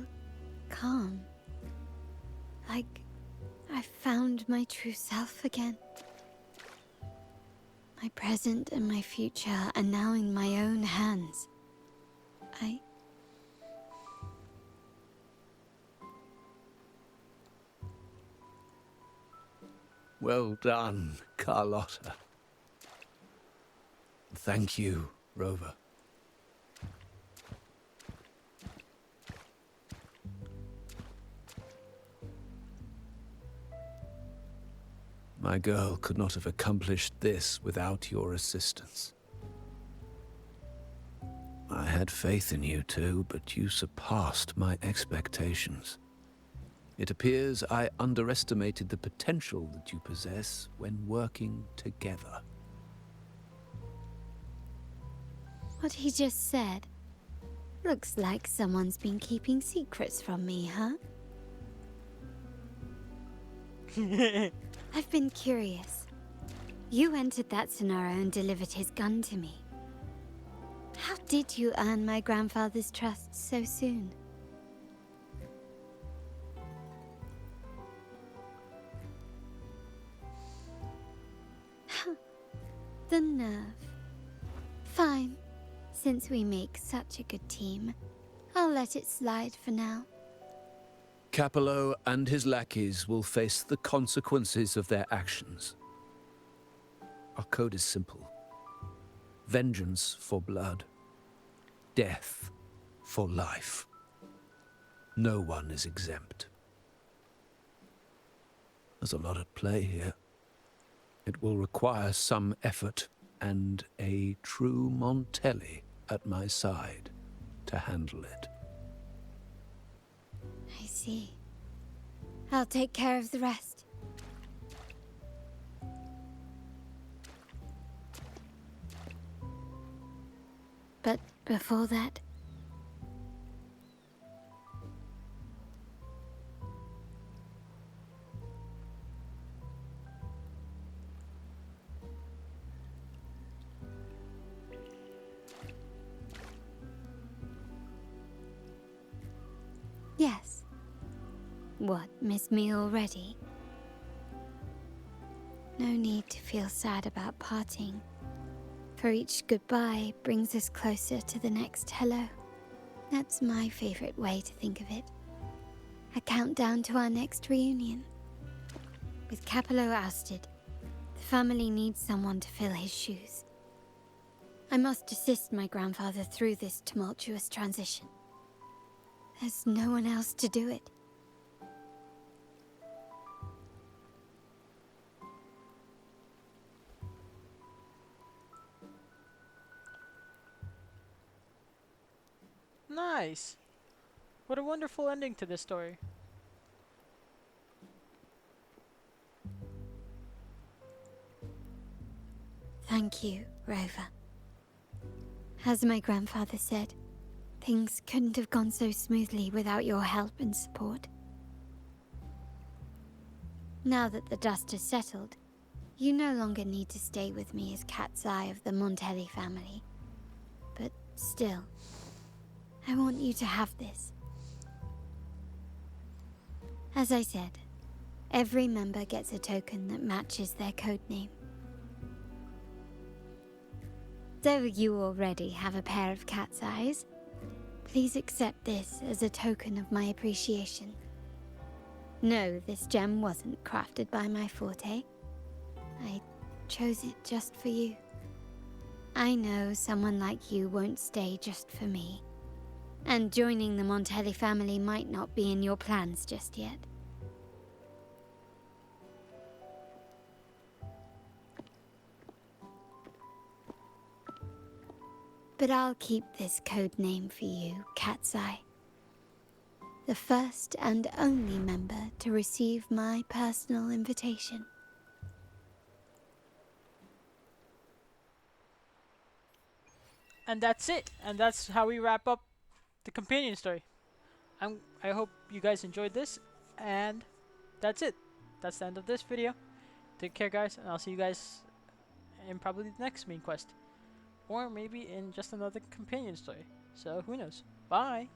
calm. Like I've found my true self again. My present and my future are now in my own hands. Well done, Carlotta. Thank you, Rover. My girl could not have accomplished this without your assistance. I had faith in you too, but you surpassed my expectations. It appears I underestimated the potential that you possess when working together. What he just said. Looks like someone's been keeping secrets from me, huh? I've been curious. You entered that Sonaro and delivered his gun to me. How did you earn my grandfather's trust so soon? The nerve. Fine. Since we make such a good team, I'll let it slide for now. Capello and his lackeys will face the consequences of their actions. Our code is simple. Vengeance for blood. Death for life. No one is exempt. There's a lot at play here. It will require some effort and a true Montelli at my side to handle it. I see. I'll take care of the rest. But before that... Yes. What, miss me already? No need to feel sad about parting, for each goodbye brings us closer to the next hello. That's my favorite way to think of it. A countdown to our next reunion. With Capello ousted, the family needs someone to fill his shoes. I must assist my grandfather through this tumultuous transition. There's no one else to do it. Nice. What a wonderful ending to this story. Thank you, Rover. As my grandfather said, things couldn't have gone so smoothly without your help and support. Now that the dust has settled, you no longer need to stay with me as Cat's Eye of the Montelli family. But still, I want you to have this. As I said, every member gets a token that matches their codename. Though you already have a pair of cat's eyes, please accept this as a token of my appreciation. No, this gem wasn't crafted by my forte. I chose it just for you. I know someone like you won't stay just for me, and joining the Montelli family might not be in your plans just yet. But I'll keep this code name for you, Cat's Eye. The first and only member to receive my personal invitation. And that's it. And that's how we wrap up the companion story. I hope you guys enjoyed this. And that's it. That's the end of this video. Take care, guys. And I'll see you guys in probably the next main quest. Or maybe in just another companion story. So who knows. Bye.